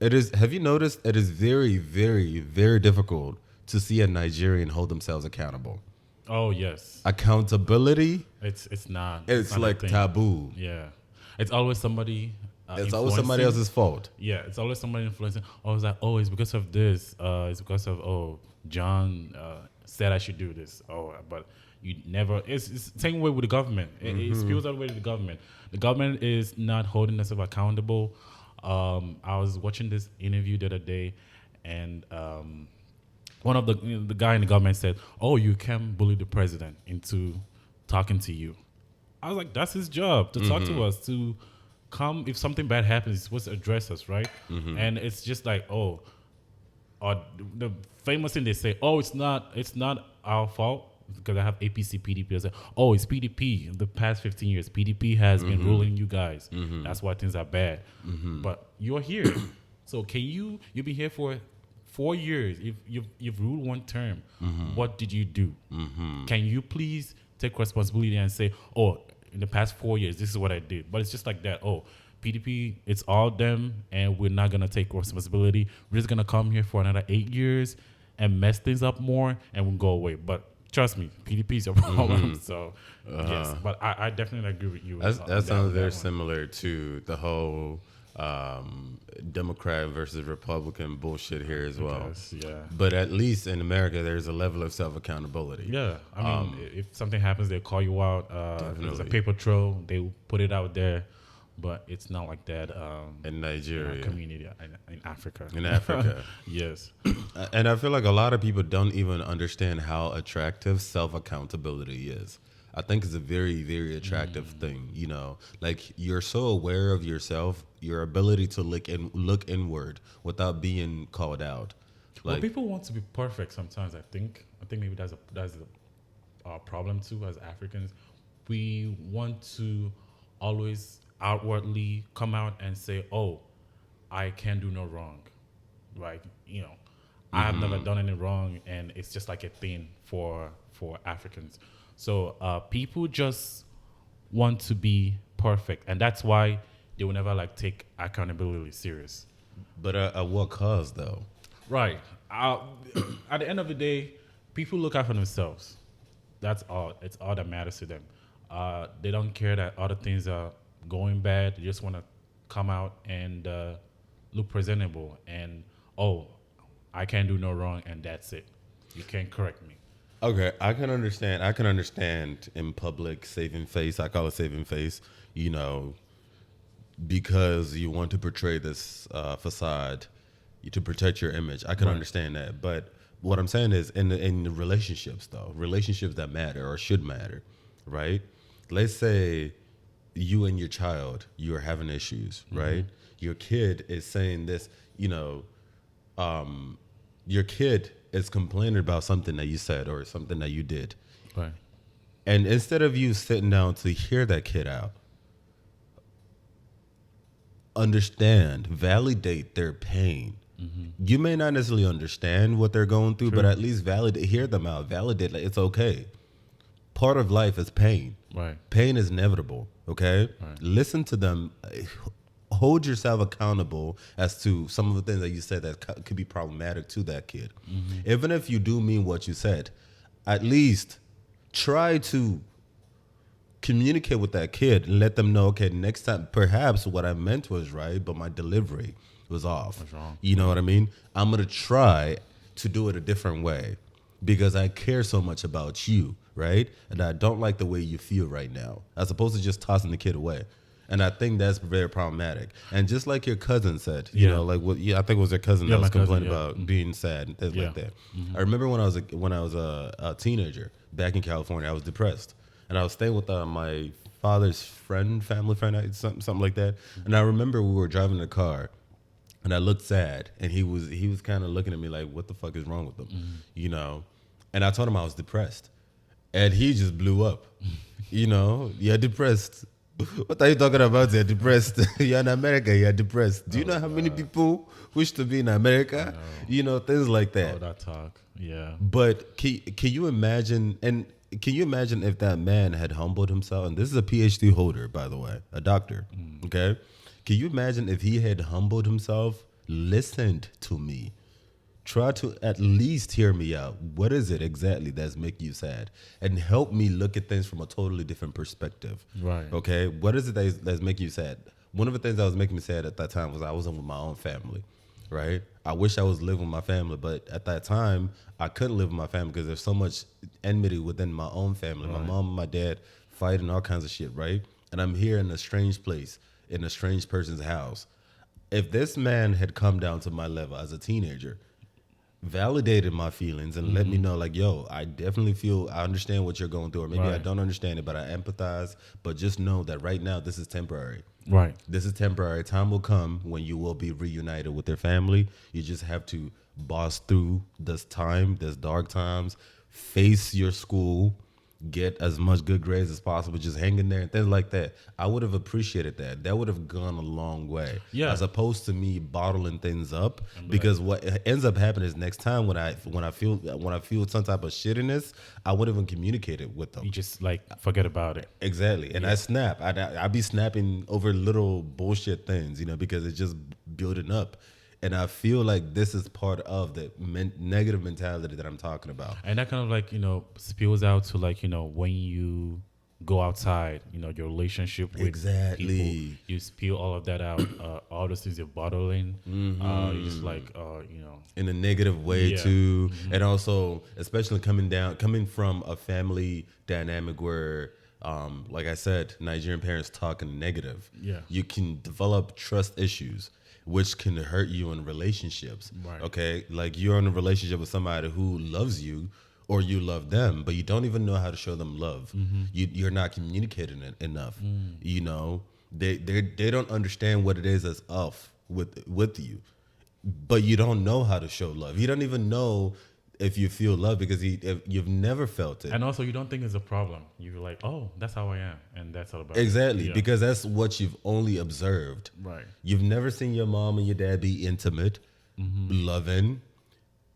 have you noticed it is very, very, very difficult to see a Nigerian hold themselves accountable? Oh, yes. Accountability? It's not. It's like taboo. Yeah. It's always somebody it's always somebody else's fault. Yeah, it's always somebody influencing. Oh, it's like, it's because of this. It's because of, John said I should do this. Oh, but you never. It's the same way with the government. It spills all the way to the government. The government is not holding themselves accountable. I was watching this interview the other day, and one of the guy in the government said, "Oh, you can't bully the president into talking to you." I was like, "That's his job to talk to us, to come if something bad happens. He's supposed to address us, right?" And it's just like, or the famous thing they say, "Oh, it's not our fault." Because I have APC, PDP. I say, oh, it's PDP. In the past 15 years, PDP has been ruling you guys. That's why things are bad. But you're here. So can you've been here for 4 years. If you've ruled one term, what did you do? Can you please take responsibility and say, oh, in the past 4 years, this is what I did. But it's just like that. Oh, PDP, it's all them, and we're not going to take responsibility. We're just going to come here for another 8 years and mess things up more, and we'll go away. But trust me, PDP is a problem. So, yes. But I definitely agree with you. That sounds very similar to the whole Democrat versus Republican bullshit here as well. Yes, yeah. But at least in America, there's a level of self accountability. Yeah, I mean, if something happens, they call you out. There's a Definitely. paper trail. They will put it out there, but it's not like that In Nigeria, community in Africa. in Africa. Yes. And I feel like a lot of people don't even understand how attractive self accountability is. I think it's a very, very attractive thing. You know, like you're so aware of yourself, your ability to look inward without being called out. Well, Like, people want to be perfect sometimes. I think maybe that's a problem too as Africans. We want to always outwardly come out and say, "Oh, I can do no wrong," right? You know, I have never done any wrong, and it's just like a thing for Africans. So people just want to be perfect, and that's why they will never like take accountability serious. but at what cause though? Right. At the end of the day, people look out for themselves. That's all. It's all that matters to them. They don't care that other things are going bad. They just want to come out and look presentable. And I can't do no wrong, and that's it. You can't correct me. Okay, I can understand in public saving face. I call it saving face. You know, because you want to portray this facade to protect your image. I can Right. understand that, but what I'm saying is in the relationships though, relationships that matter or should matter, right? Let's say you and your child, you are having issues, right? Your kid is saying this, you know, your kid is complaining about something that you said or something that you did. Right. And instead of you sitting down to hear that kid out, understand, validate their pain. You may not necessarily understand what they're going through, but at least hear them out, validate, like, it's okay. Part of life is pain. Right. Pain is inevitable, okay? Right. Listen to them. Hold yourself accountable as to some of the things that you said that could be problematic to that kid. Even if you do mean what you said, at least try to communicate with that kid and let them know, okay, next time, perhaps what I meant was right, but my delivery was off. Was wrong. You know what I mean? I'm going to try to do it a different way because I care so much about you, right? And I don't like the way you feel right now, as opposed to just tossing the kid away. And I think that's very problematic. And just like your cousin said, you know, like what? Yeah, I think it was your cousin that was complaining about being sad and things like that. I remember when I was a teenager back in California, I was depressed, and I was staying with my father's family friend, something like that. And I remember we were driving in the car, and I looked sad, and he was kind of looking at me like, "What the fuck is wrong with him?" You know. And I told him I was depressed, and he just blew up. You know, you're depressed. What are you talking about? You're depressed. You're in America. You're depressed. Do you know how many people wish to be in America? You know, things like that. Oh, that talk. Yeah. But can you imagine? And can you imagine if that man had humbled himself? And this is a PhD holder, by the way, a doctor. Okay. Can you imagine if he had humbled himself, listened to me, try to at least hear me out? What is it exactly that's making you sad? And help me look at things from a totally different perspective. Right. Okay. What is it that's making you sad? One of the things that was making me sad at that time was I wasn't with my own family. Right. I wish I was living with my family, but at that time I couldn't live with my family because there's so much enmity within my own family. My mom and my dad fighting all kinds of shit. Right. And I'm here in a strange place, in a strange person's house. If this man had come down to my level as a teenager, validated my feelings and let me know, like, yo, I definitely feel, I understand what you're going through, or maybe I don't understand it, but I empathize. But just know that right now, this is temporary. Right. This is temporary. Time will come when you will be reunited with your family. You just have to boss through this time, this dark times, face your school, get as much good grades as possible, just hang in there and things like that. I would have appreciated that. That would have gone a long way. Yeah. As opposed to me bottling things up, because what ends up happening is next time when I feel some type of shittiness, I wouldn't even communicate it with them. You just like forget about it. Exactly. And I snap. I be snapping over little bullshit things, you know, because it's just building up. And I feel like this is part of the negative mentality that I'm talking about. And that kind of like, you know, spills out to like, you know, when you go outside, your relationship with people, you spill all of that out, all those things you're bottling, you just like, in a negative way too. And also, especially coming from a family dynamic where, like I said, Nigerian parents talking negative, you can develop trust issues, which can hurt you in relationships. Right. Okay, like you're in a relationship with somebody who loves you, or you love them, but you don't even know how to show them love. You're not communicating it enough. They don't understand what it is that's off with you, but you don't know how to show love. You don't even know if you feel love because if you've never felt it. And also, you don't think it's a problem. You're like, oh, that's how I am, and that's all about Exactly, it. because that's what you've only observed. Right. You've never seen your mom and your dad be intimate, loving.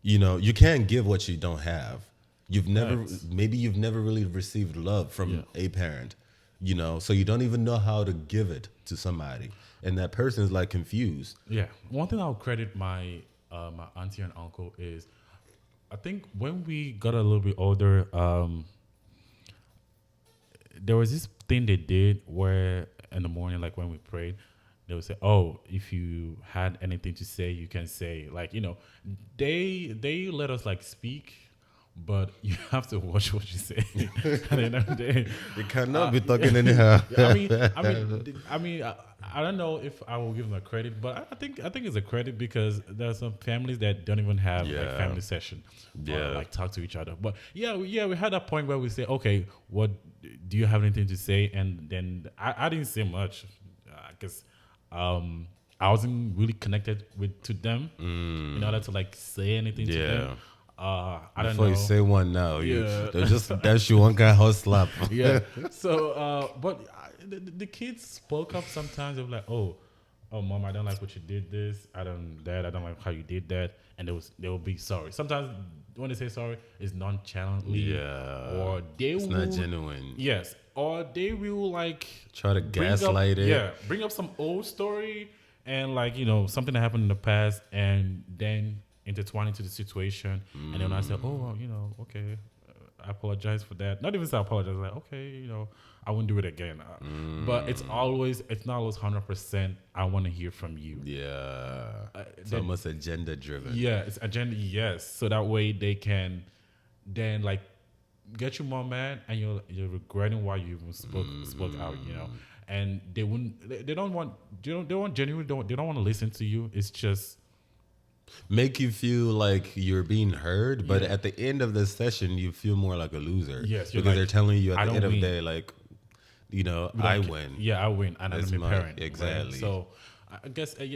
You can't give what you don't have. You've never really received love from a parent, so you don't even know how to give it to somebody, and that person is like confused. Yeah. One thing I'll credit my my auntie and uncle is, I think when we got a little bit older, there was this thing they did where in the morning, like when we prayed, they would say, "Oh, if you had anything to say, you can say." Like, they let us like speak, but you have to watch what you say. At the end of the day, You cannot be talking anyhow. I don't know if I will give them a credit, but I think it's a credit because there are some families that don't even have like family session, or like talk to each other. But we had that point where we say, okay, what do you have anything to say? And then I didn't say much because I wasn't really connected to them in order to like say anything to them. I don't know. Before you say one now, they'll just dash you one kind of hot slap. So, but the kids spoke up sometimes. They were like, "Oh, mom, I don't like what you did. I don't like how you did that," and they will be sorry. Sometimes when they say sorry, it's nonchalantly, or it's not genuine. Yes, or they will like try to gaslight it. Yeah, bring up some old story and like something that happened in the past, and then intertwine into the situation, and then I say, "Oh, okay, I apologize for that." Not even say I apologize, like, okay, I wouldn't do it again. But it's not always 100%. I want to hear from you. It's almost agenda driven. Yeah, it's agenda. Yes, so that way they can then like get you more mad, and you're regretting why you even spoke out. And they wouldn't. They don't want. They want genuine. They don't want to listen to you. It's just make you feel like you're being heard, but at the end of the session, you feel more like a loser. Yes, because like, they're telling you at the end of the win. day, like, I win. Yeah, I win, and I'm a parent. Exactly. Right? So I guess they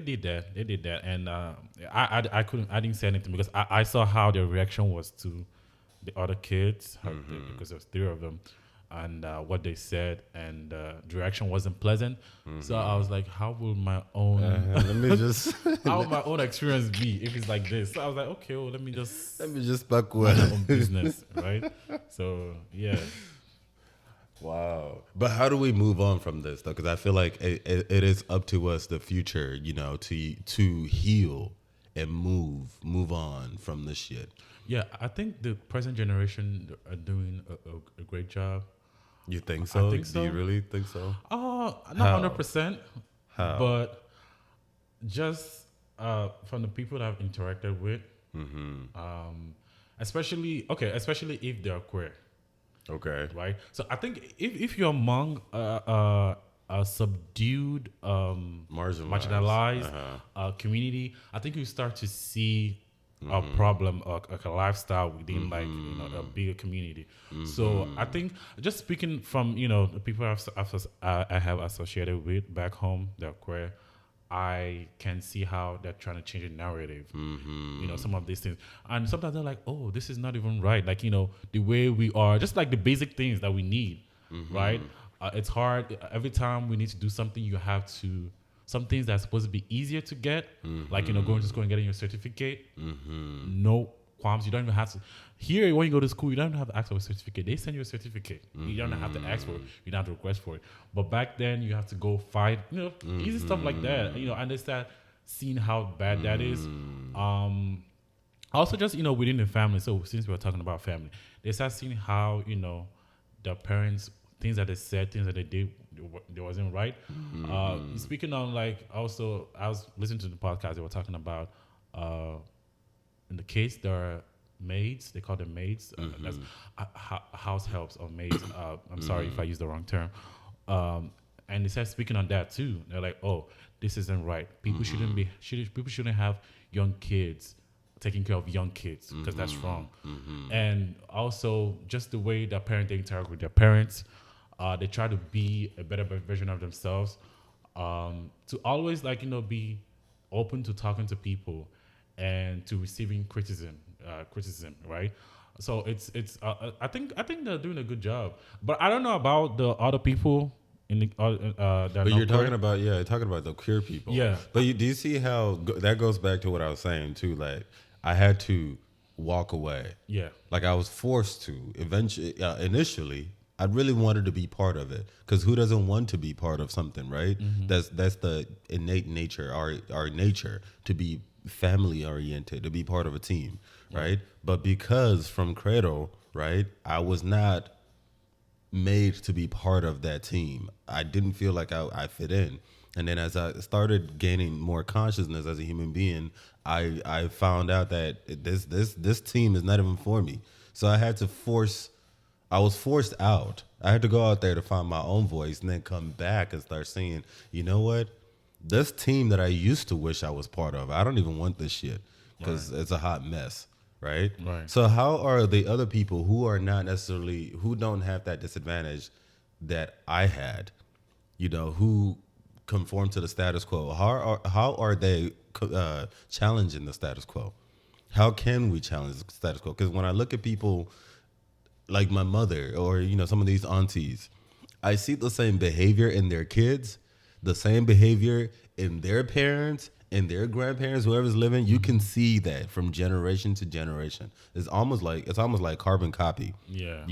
did that. They did that, and I didn't say anything because I saw how their reaction was to the other kids because there was 3 of them. And what they said, and the reaction wasn't pleasant. So I was like, "How will my own how will my own experience be if it's like this?" So I was like, "Okay, well, let me just back my own business, right?" So yeah. Wow. But how do we move on from this though? Because I feel like it is up to us, the future, to heal and move on from this shit. Yeah, I think the present generation are doing a great job. You think so? I think so. Do you really think so? Not 100%. But just from the people that I've interacted with, especially if they're queer. Okay. Right. So I think if you're among a subdued, marginalized community, I think you start to see a problem, like a lifestyle within like a bigger community. So I think just speaking from the people I have associated with back home, they're queer. I can see how they're trying to change the narrative. Some of these things, and sometimes they're like, "Oh, this is not even right." Like the way we are, just like the basic things that we need, right? It's hard every time we need to do something. You have to. Some things that are supposed to be easier to get, like go and getting your certificate. No qualms. You don't even have to. Here, when you go to school, you don't have to ask for a certificate. They send you a certificate. You don't have to ask for it. You don't have to request for it. But back then, you have to go fight. Easy stuff like that. And they start seeing how bad that is. Also, just within the family. So since we're talking about family, they start seeing how the parents things that they said, things that they did, they wasn't right. Speaking on like, also, I was listening to the podcast. They were talking about in the case there are maids. They call them maids. That's house helps or maids. I'm sorry if I used the wrong term. And they said speaking on that too. They're like, oh, this isn't right. People people shouldn't have young kids taking care of young kids because that's wrong. And also just the way that parents interact with their parents, they try to be a better version of themselves. To always like be open to talking to people and to receiving criticism, right? So it's I think they're doing a good job, but I don't know about the other people in the but you're talking about the queer people. Yeah. But do you see how that goes back to what I was saying too? Like I had to walk away. Yeah. Like I was forced to eventually. Initially, I really wanted to be part of it because who doesn't want to be part of something, right? That's the innate nature, our nature to be family oriented, to be part of a team, right? But because from cradle, right, I was not made to be part of that team. I didn't feel like I fit in. And then as I started gaining more consciousness as a human being, I found out that this team is not even for me. So I was forced out. I had to go out there to find my own voice and then come back and start saying, you know what? This team that I used to wish I was part of, I don't even want this shit because it's a hot mess. Right? So how are the other people who are not necessarily, who don't have that disadvantage that I had, who conform to the status quo? How are they challenging the status quo? How can we challenge the status quo? Because when I look at people like my mother or, some of these aunties, I see the same behavior in their kids, the same behavior in their parents, and their grandparents, whoever's living, you can see that from generation to generation. It's almost like carbon copy. Yeah.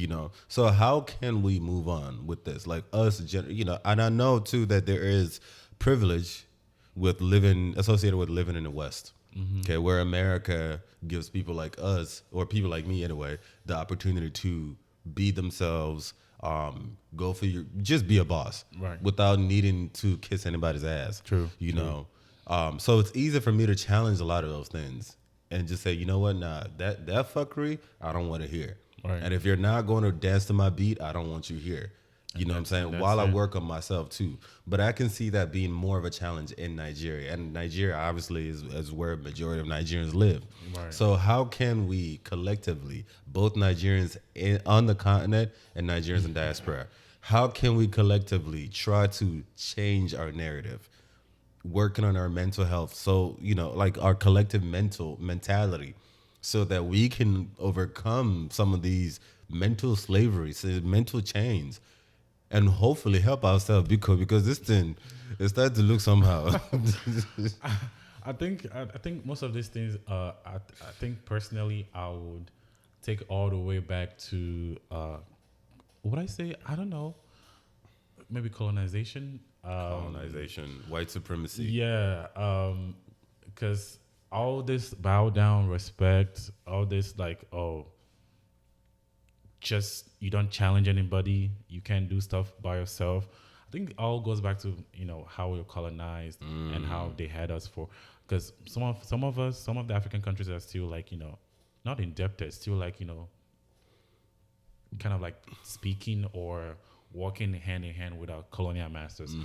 So how can we move on with this? Like us, and I know too that there is privilege associated with living in the West. Okay, where America gives people like us, or people like me anyway, the opportunity to be themselves, go for just be a boss, right, without needing to kiss anybody's ass. True. So it's easy for me to challenge a lot of those things and just say, you know what, nah, that fuckery, I don't want to hear. Right. And if you're not going to dance to my beat, I don't want you here. You know what I'm saying? While I work on myself too. But I can see that being more of a challenge in Nigeria. And Nigeria obviously is where a majority of Nigerians live. Right. So how can we collectively, both Nigerians on the continent and Nigerians in diaspora, how can we collectively try to change our narrative? Working on our mental health, so like our collective mentality, so that we can overcome some of these mental slaveries, mental chains, and hopefully help ourselves because this thing is starting to look somehow. I think most of these things. I think personally, I would take all the way back to what I say. I don't know. Maybe colonization. White supremacy. Yeah, because all this bow down, respect, all this like, just you don't challenge anybody, you can't do stuff by yourself. I think it all goes back to how we were colonized and how they had us for. Because some of the African countries are still like not indebted, still like kind of like speaking or walking hand in hand with our colonial masters.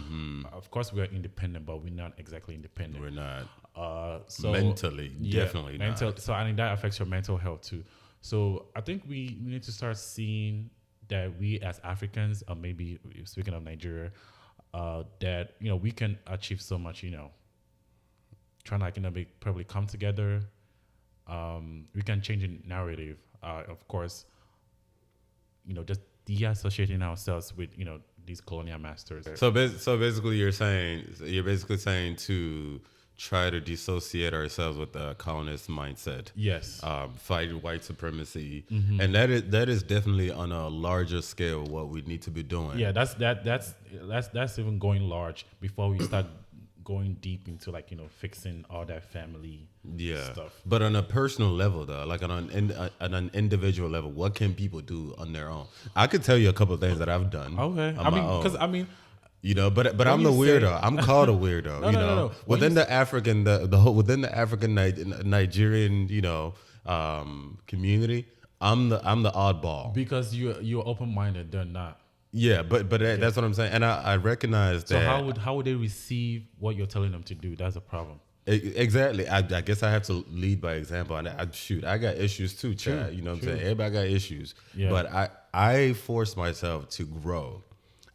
Of course, we are independent, but we're not exactly independent. We're not. So mentally, definitely not. So I think that affects your mental health too. So I think we need to start seeing that we as Africans, or maybe speaking of Nigeria, that we can achieve so much. Trying to probably come together. We can change the narrative. Of course, just de-associating ourselves with these colonial masters. So basically, you're saying to try to dissociate ourselves with the colonist mindset. Yes. Fight white supremacy, and that is definitely on a larger scale what we need to be doing. Yeah, that's even going large before we start going deep into like, fixing all that family stuff. But on a personal level, though, like on an individual level, what can people do on their own? I could tell you a couple of things that I've done. Okay. On my own. Because but I'm the weirdo. I'm called a weirdo. No. Within the African, the whole within the African Nigerian, community, I'm the oddball. Because you're open minded, they're not. Yeah, but that's what I'm saying, and I recognize that. So how would they receive what you're telling them to do? That's a problem. Exactly. I guess I have to lead by example. And I got issues too, Chad. You know what I'm saying? Everybody got issues. Yeah. But I force myself to grow.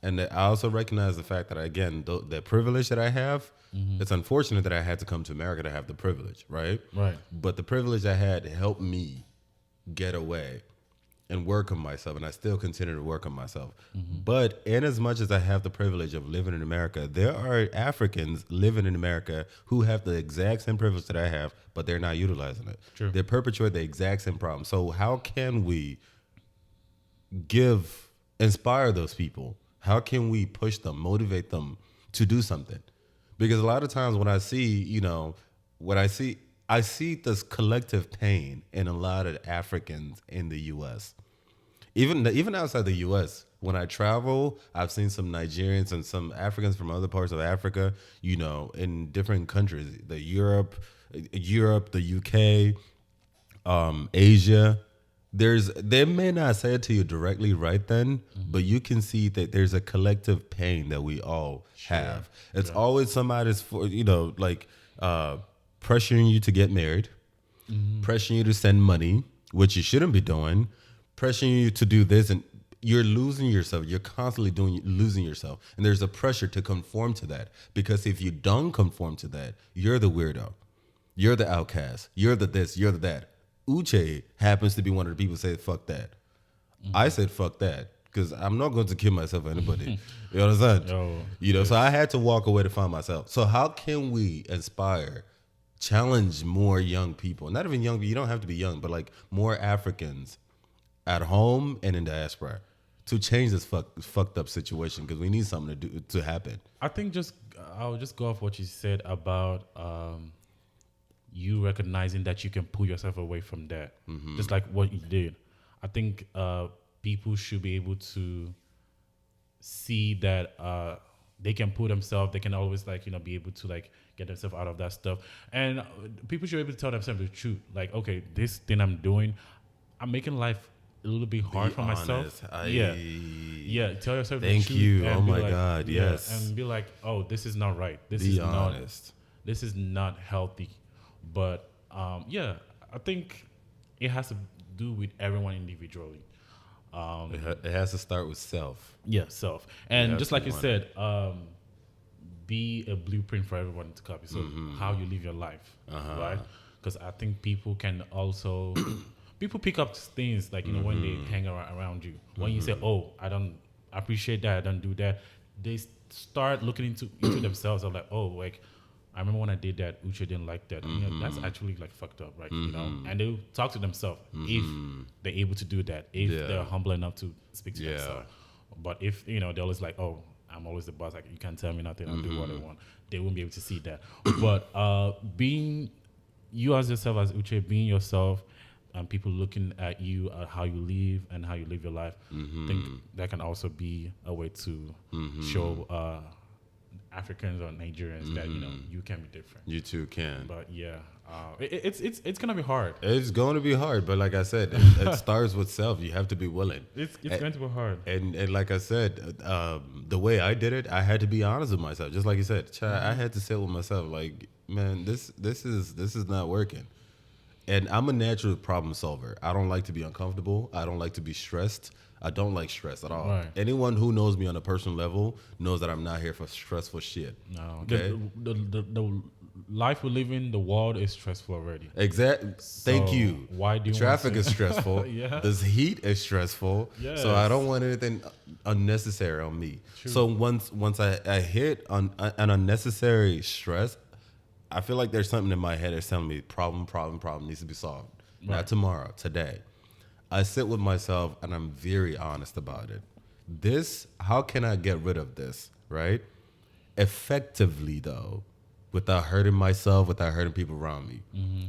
And I also recognize the fact that, again, the privilege that I have, it's unfortunate that I had to come to America to have the privilege, right? Right. But the privilege I had helped me get away and work on myself, and I still continue to work on myself. But in as much as I have the privilege of living in America, there are Africans living in America who have the exact same privilege that I have, but they're not utilizing it. True. They perpetuate the exact same problem. So how can we inspire those people? How can we push them, motivate them to do something? Because a lot of times when I see, I see this collective pain in a lot of Africans in the U.S. Even outside the U.S., when I travel, I've seen some Nigerians and some Africans from other parts of Africa, in different countries, Europe, the UK, Asia. They may not say it to you directly right then, but you can see that there's a collective pain that we all have. It's always somebody's pressuring you to get married, pressuring you to send money, which you shouldn't be doing, pressuring you to do this, and you're losing yourself. You're constantly losing yourself. And there's a pressure to conform to that, because if you don't conform to that, you're the weirdo. You're the outcast. You're the this, you're the that. Uche happens to be one of the people who say, fuck that. I said, fuck that, because I'm not going to kill myself or anybody. You understand? So I had to walk away to find myself. So how can we challenge more young people? Not even young, you don't have to be young, but like more Africans at home and in diaspora to change this fucked up situation, because we need something to happen. I think I'll just go off what you said about you recognizing that you can pull yourself away from that, just like what you did. I think people should be able to see that they can pull themselves. They can always be able to get themselves out of that stuff. And people should be able to tell themselves the truth. Like, okay, this thing I'm doing, I'm making life a little bit hard for myself. Tell yourself the truth. Thank you. Oh my God, yes. And be like, oh, this is not right. This is not healthy. But I think it has to do with everyone individually. It has to start with self. Yeah, self. And just like you said, be a blueprint for everyone to copy. So how you live your life, right? Because I think people can also people pick up things when they hang around you. When you say, "Oh, I don't appreciate that. I don't do that," they start looking into themselves. Of like, "Oh, like I remember when I did that, Uche didn't like that. And, that's actually fucked up, right?" And they'll talk to themselves if they're able to do that, if they're humble enough to speak to themselves. But if they're always like, "Oh, I'm always the boss. Like you can't tell me nothing. I'll do what I want." They won't be able to see that. But being you as yourself, as Uche, being yourself, and people looking at you, at how you live and how you live your life, I think that can also be a way to show Africans or Nigerians that you can be different. You too can. But it's gonna be hard. It's going to be hard, but like I said, it starts with self. You have to be willing. It's going to be hard. And like I said, the way I did it, I had to be honest with myself. Just like you said, I had to sit with myself. Like, man, this is not working. And I'm a natural problem solver. I don't like to be uncomfortable. I don't like to be stressed. I don't like stress at all. Right. Anyone who knows me on a personal level knows that I'm not here for stressful shit. No. Okay? The life we live in, the world is stressful already. Exactly. Thank you. Why do you Traffic is stressful. This heat is stressful. Yes. So I don't want anything unnecessary on me. True. So once I hit on an unnecessary stress, I feel like there's something in my head that's telling me problem needs to be solved. Right. Not tomorrow, today. I sit with myself and I'm very honest about it. How can I get rid of this, right? Effectively, though, without hurting myself, without hurting people around me.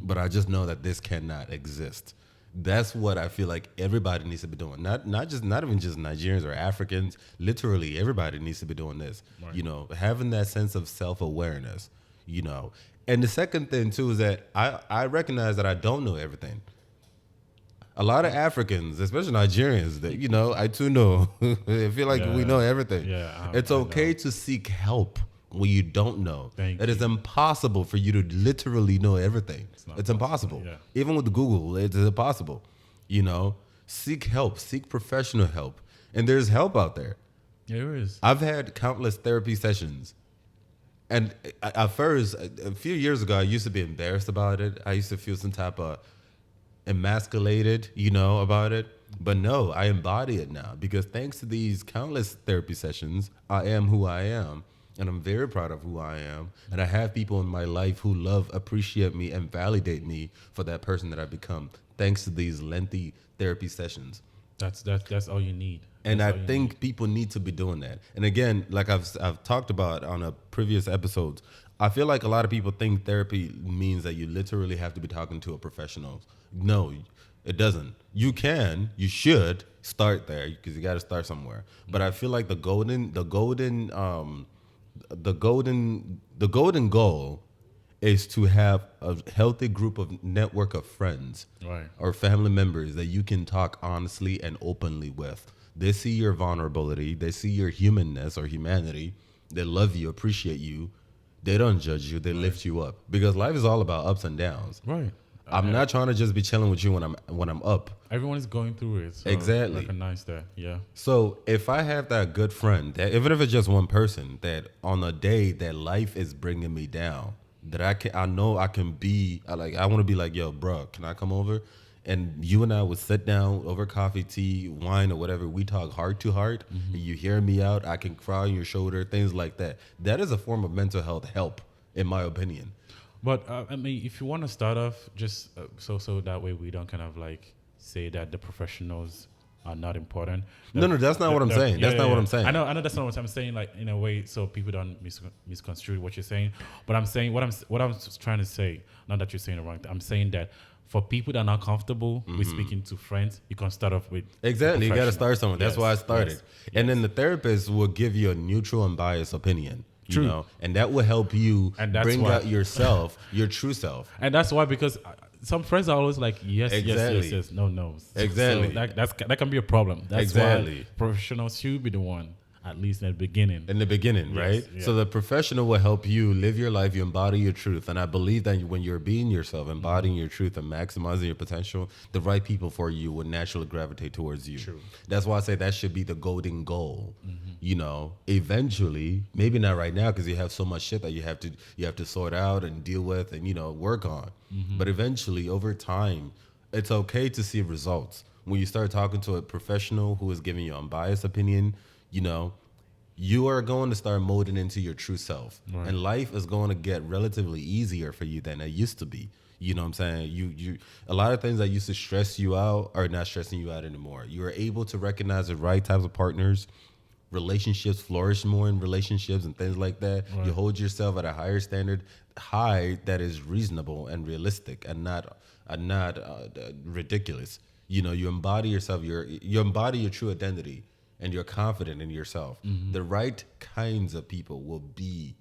But I just know that this cannot exist. That's what I feel like everybody needs to be doing. Not even just Nigerians or Africans. Literally, everybody needs to be doing this. Right. You know, having that sense of self-awareness. You know, and the second thing too is that I recognize that I don't know everything. A lot of Africans, especially Nigerians, that you know, I too know. I feel like we know everything. Yeah, it's okay to seek help when you don't know. Thank it is you. impossible for you to literally know everything. not It's impossible. possible, Even with Google, it's impossible. You know, seek help, seek professional help, and there's help out there. There is. I've had countless therapy sessions. And at first, a few years ago, I used to be embarrassed about it. I used to feel some type of emasculated, you know, about it. But no, I embody it now because thanks to these countless therapy sessions, I am who I am. And I'm very proud of who I am. And I have people in my life who love, appreciate me, and validate me for that person that I've become, thanks to these lengthy therapy sessions. That's all you need. And That's I all you think need. people need to be doing that. And again, like I've talked about on a previous episodes, I feel like a lot of people think therapy means that you literally have to be talking to a professional. No, it doesn't. You should start there because you got to start somewhere. But I feel like the golden goal is to have a healthy group of network of friends Right. or family members that you can talk honestly and openly with. They see your vulnerability. They see your humanness or humanity. They love you, appreciate you. They don't judge you. They lift you up because life is all about ups and downs. Right. I'm not trying to just be chilling with you when I'm up. Everyone is going through it. So Exactly. Recognize that. Yeah. So if I have that good friend, that even if it's just one person, that on a day that life is bringing me down, that I know I can be I want to be like, yo, bro, can I come over? And you and I would sit down over coffee, tea, wine, or whatever. We talk heart to heart. And you hear me out. I can cry on your shoulder, things like that. That is a form of mental health help, in my opinion. But I mean, if you want to start off, just so that way we don't kind of like say that the professionals are not important. No, that's not what I'm saying. That's not what I'm saying. I know that's not what I'm saying. Like in a way, so people don't misconstrue what you're saying. But I'm saying what I'm trying to say. Not that you're saying it wrong. I'm saying that for people that are not comfortable with speaking to friends, you can start off with Exactly. You got to professional. start somewhere. That's Yes, why I started. yes, And yes. then the therapist will give you a neutral and biased opinion. True. You know, and that will help you And that's bring why- out yourself, your true self. And that's why, because some friends are always like, yes, Exactly. yes, no. Exactly. So that can be a problem. That's Exactly. why professionals should be the one, at least in the beginning. In the beginning, Yes, right? yeah. So the professional will help you live your life, you embody your truth. And I believe that when you're being yourself, embodying your truth and maximizing your potential, the right people for you will naturally gravitate towards you. True. That's why I say that should be the golden goal. You know, eventually, maybe not right now because you have so much shit that you have to sort out and deal with and, you know, work on. But eventually, over time, it's okay to see results. When you start talking to a professional who is giving you unbiased opinion, you know, you are going to start molding into your true self. Right. And life is going to get relatively easier for you than it used to be. You know what I'm saying? You a lot of things that used to stress you out are not stressing you out anymore. You are able to recognize the right types of partners. Relationships flourish more in relationships and things like that. Right. You hold yourself at a higher standard, high that is reasonable and realistic and not ridiculous. You know, you embody yourself. You embody your true identity. And you're confident in yourself. The right kinds of people will be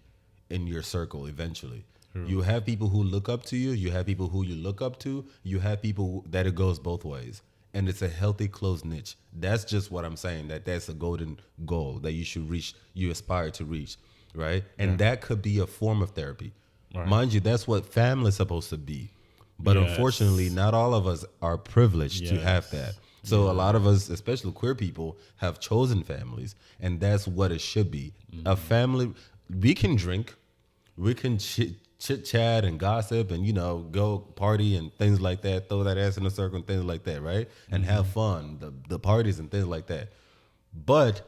in your circle eventually. True. You have people who look up to you. You have people who you look up to. You have people that it goes both ways. And it's a healthy, closed niche. That's just what I'm saying, that's a golden goal that you should reach, you aspire to reach, right? And that could be a form of therapy. Right. Mind you, that's what family is supposed to be. But Yes. unfortunately, not all of us are privileged to have Yes. that. So a lot of us, especially queer people, have chosen families, and that's what it should be. A family, we can drink, we can chit chat and gossip and, you know, go party and things like that, throw that ass in a circle and things like that, right? And have fun, the parties and things like that. But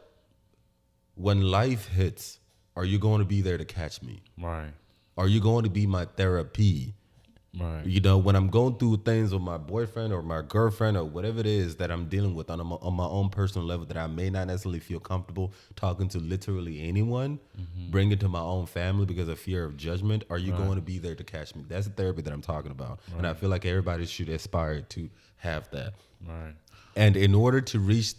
when life hits, are you going to be there to catch me? Right. Are you going to be my therapy? Right. You know, when I'm going through things with my boyfriend or my girlfriend or whatever it is that I'm dealing with on my own personal level that I may not necessarily feel comfortable talking to literally anyone, bring it to my own family because of fear of judgment. Are you going to be there to catch me? That's the therapy that I'm talking about. And I feel like everybody should aspire to have that. Right. And in order to reach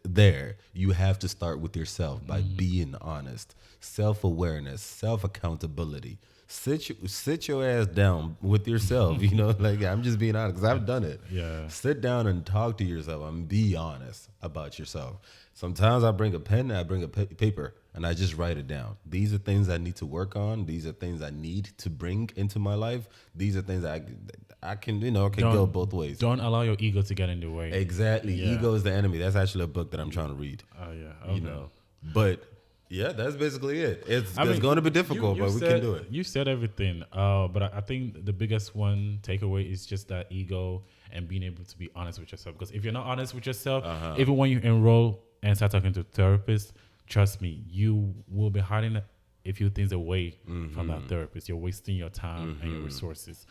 there, you have to start with yourself by being honest, self-awareness, self-accountability. Sit your ass down with yourself. You know, like I'm just being honest because I've done it. Yeah. Sit down and talk to yourself and be honest about yourself. Sometimes I bring a pen and I bring a paper and I just write it down. These are things I need to work on. These are things I need to bring into my life. These are things I can, you know, go both ways. Don't allow your ego to get in the way. Exactly. Yeah. Ego is the enemy. That's actually a book that I'm trying to read. Oh yeah. You know, but yeah, that's basically it. It's going to be difficult, but we can do it. You said everything. But I think the biggest one takeaway is just that ego and being able to be honest with yourself. Because if you're not honest with yourself, even when you enroll and start talking to therapists, trust me, you will be hiding a few things away from that therapist. You're wasting your time and your resources.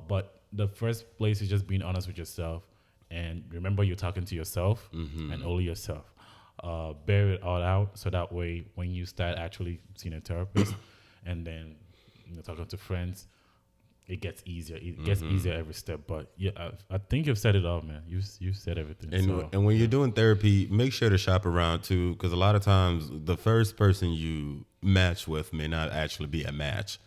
But the first place is just being honest with yourself. And remember, you're talking to yourself and only yourself. Bear it all out so that way when you start actually seeing a therapist and then talking to friends, it gets easier. It gets easier every step. But yeah, I think you've said it all, man. You said everything. And when you're doing therapy, make sure to shop around too, because a lot of times the first person you match with may not actually be a match.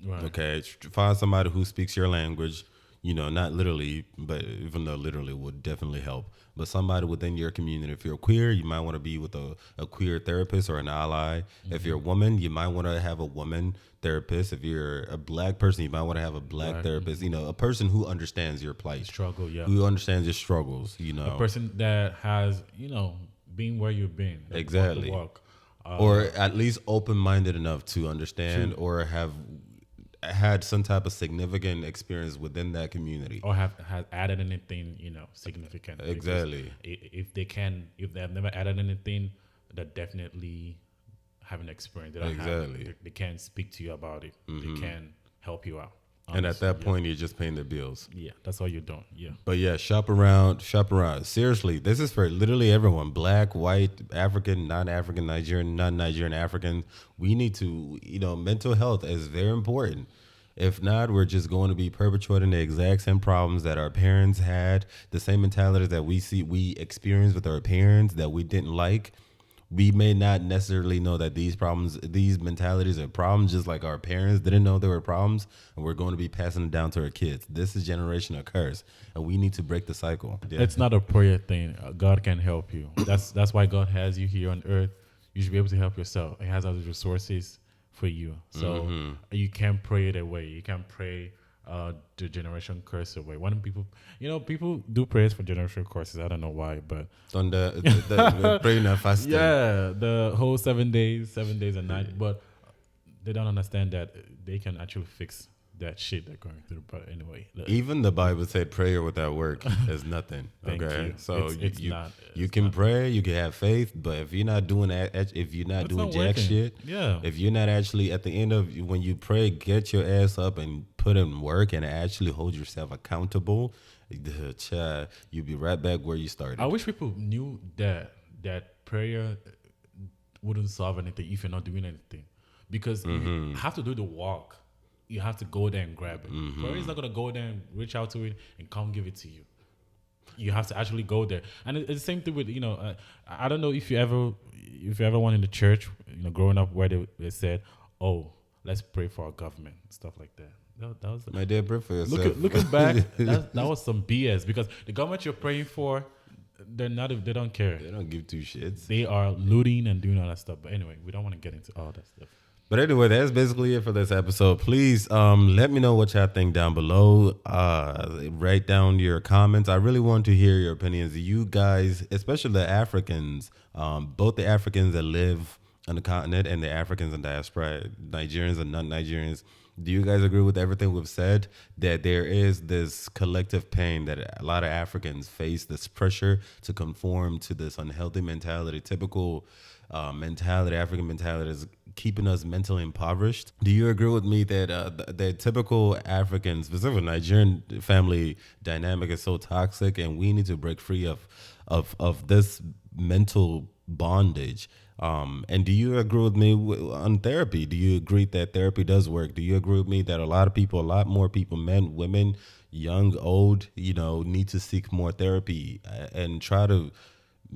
Right. Okay, find somebody who speaks your language. You know, not literally, but even though literally would definitely help. But somebody within your community. If you're queer, you might want to be with a queer therapist or an ally. If you're a woman, you might want to have a woman therapist. If you're a black person, you might want to have a black therapist. You know, a person who understands your plight. Struggle, yeah. Who understands your struggles, you know. A person that has, been where you've been. Exactly. Walk. Or at least open-minded enough to understand or have had some type of significant experience within that community, or has added anything significant. Exactly. If they have never added anything, they definitely have an experience. They don't they can't speak to you about it. They can help you out. And at that point, you're just paying the bills. Yeah, that's all you're doing. Yeah. But yeah, shop around. Seriously, this is for literally everyone: black, white, African, non-African, Nigerian, non-Nigerian, African. We need to, mental health is very important. If not, we're just going to be perpetuating the exact same problems that our parents had, the same mentalities that we experienced with our parents that we didn't like. We may not necessarily know that these mentalities are problems, just like our parents didn't know there were problems, and we're going to be passing it down to our kids. This is generational curse, and we need to break the cycle. Yeah. It's not a prayer thing. God can help you. That's why God has you here on earth. You should be able to help yourself. He has other resources for you. So you can't pray it away. You can't pray the generation curse away. When people do prayers for generation curses. I don't know why, but on the praying and fasting. Yeah, the whole 7 days and night. But they don't understand that they can actually fix that shit they're going through. But anyway, even the Bible said prayer without work is nothing. Okay, so you can pray, you can have faith, but if you're not doing that, if you're not doing jack shit, if you're not actually at the end of when you pray, get your ass up and put in work and actually hold yourself accountable, you'll be right back where you started. I wish people knew that prayer wouldn't solve anything if you're not doing anything, because you have to do the walk. You have to go there and grab it. Prayer is not going to go there and reach out to it and come give it to you. You have to actually go there. And it's the same thing with, I don't know if you ever went in the church, growing up where they said, oh, let's pray for our government, stuff like that. That was my dear, pray for yourself. Looking back, that was some BS, because the government you're praying for, they don't care. They don't give two shits. They are looting and doing all that stuff. But anyway, we don't want to get into all that stuff. But anyway, that's basically it for this episode. Please let me know what y'all think down below. Write down your comments. I really want to hear your opinions. You guys, especially the Africans, both the Africans that live on the continent and the Africans in diaspora, Nigerians and non-Nigerians, do you guys agree with everything we've said? That there is this collective pain that a lot of Africans face, this pressure to conform to this unhealthy mentality, typical mentality, African mentality is keeping us mentally impoverished. Do you agree with me that the typical African, specifically Nigerian family dynamic is so toxic, and we need to break free of this mental bondage? And do you agree with me on therapy? Do you agree that therapy does work? Do you agree with me that a lot more people, men, women, young, old, need to seek more therapy and try to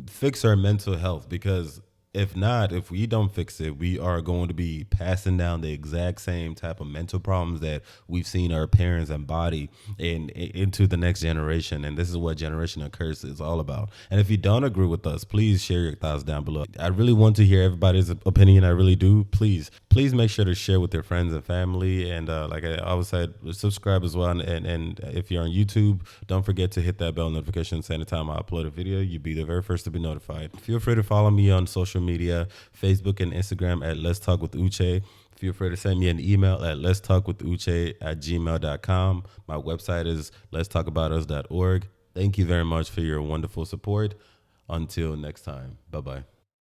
fix our mental health? Because if not, if we don't fix it, we are going to be passing down the exact same type of mental problems that we've seen our parents embody into the next generation. And this is what generational curse is all about. And if you don't agree with us, please share your thoughts down below. I really want to hear everybody's opinion. I really do. Please make sure to share with your friends and family. And like I always said, subscribe as well. And if you're on YouTube, don't forget to hit that bell notification so anytime I upload a video, you'll be the very first to be notified. Feel free to follow me on social media, Facebook and Instagram at Let's Talk with Uche. Feel free to send me an email at letstalkwithuche@gmail.com. My website is letstalkaboutus.org. Thank you very much for your wonderful support. Until next time. Bye-bye.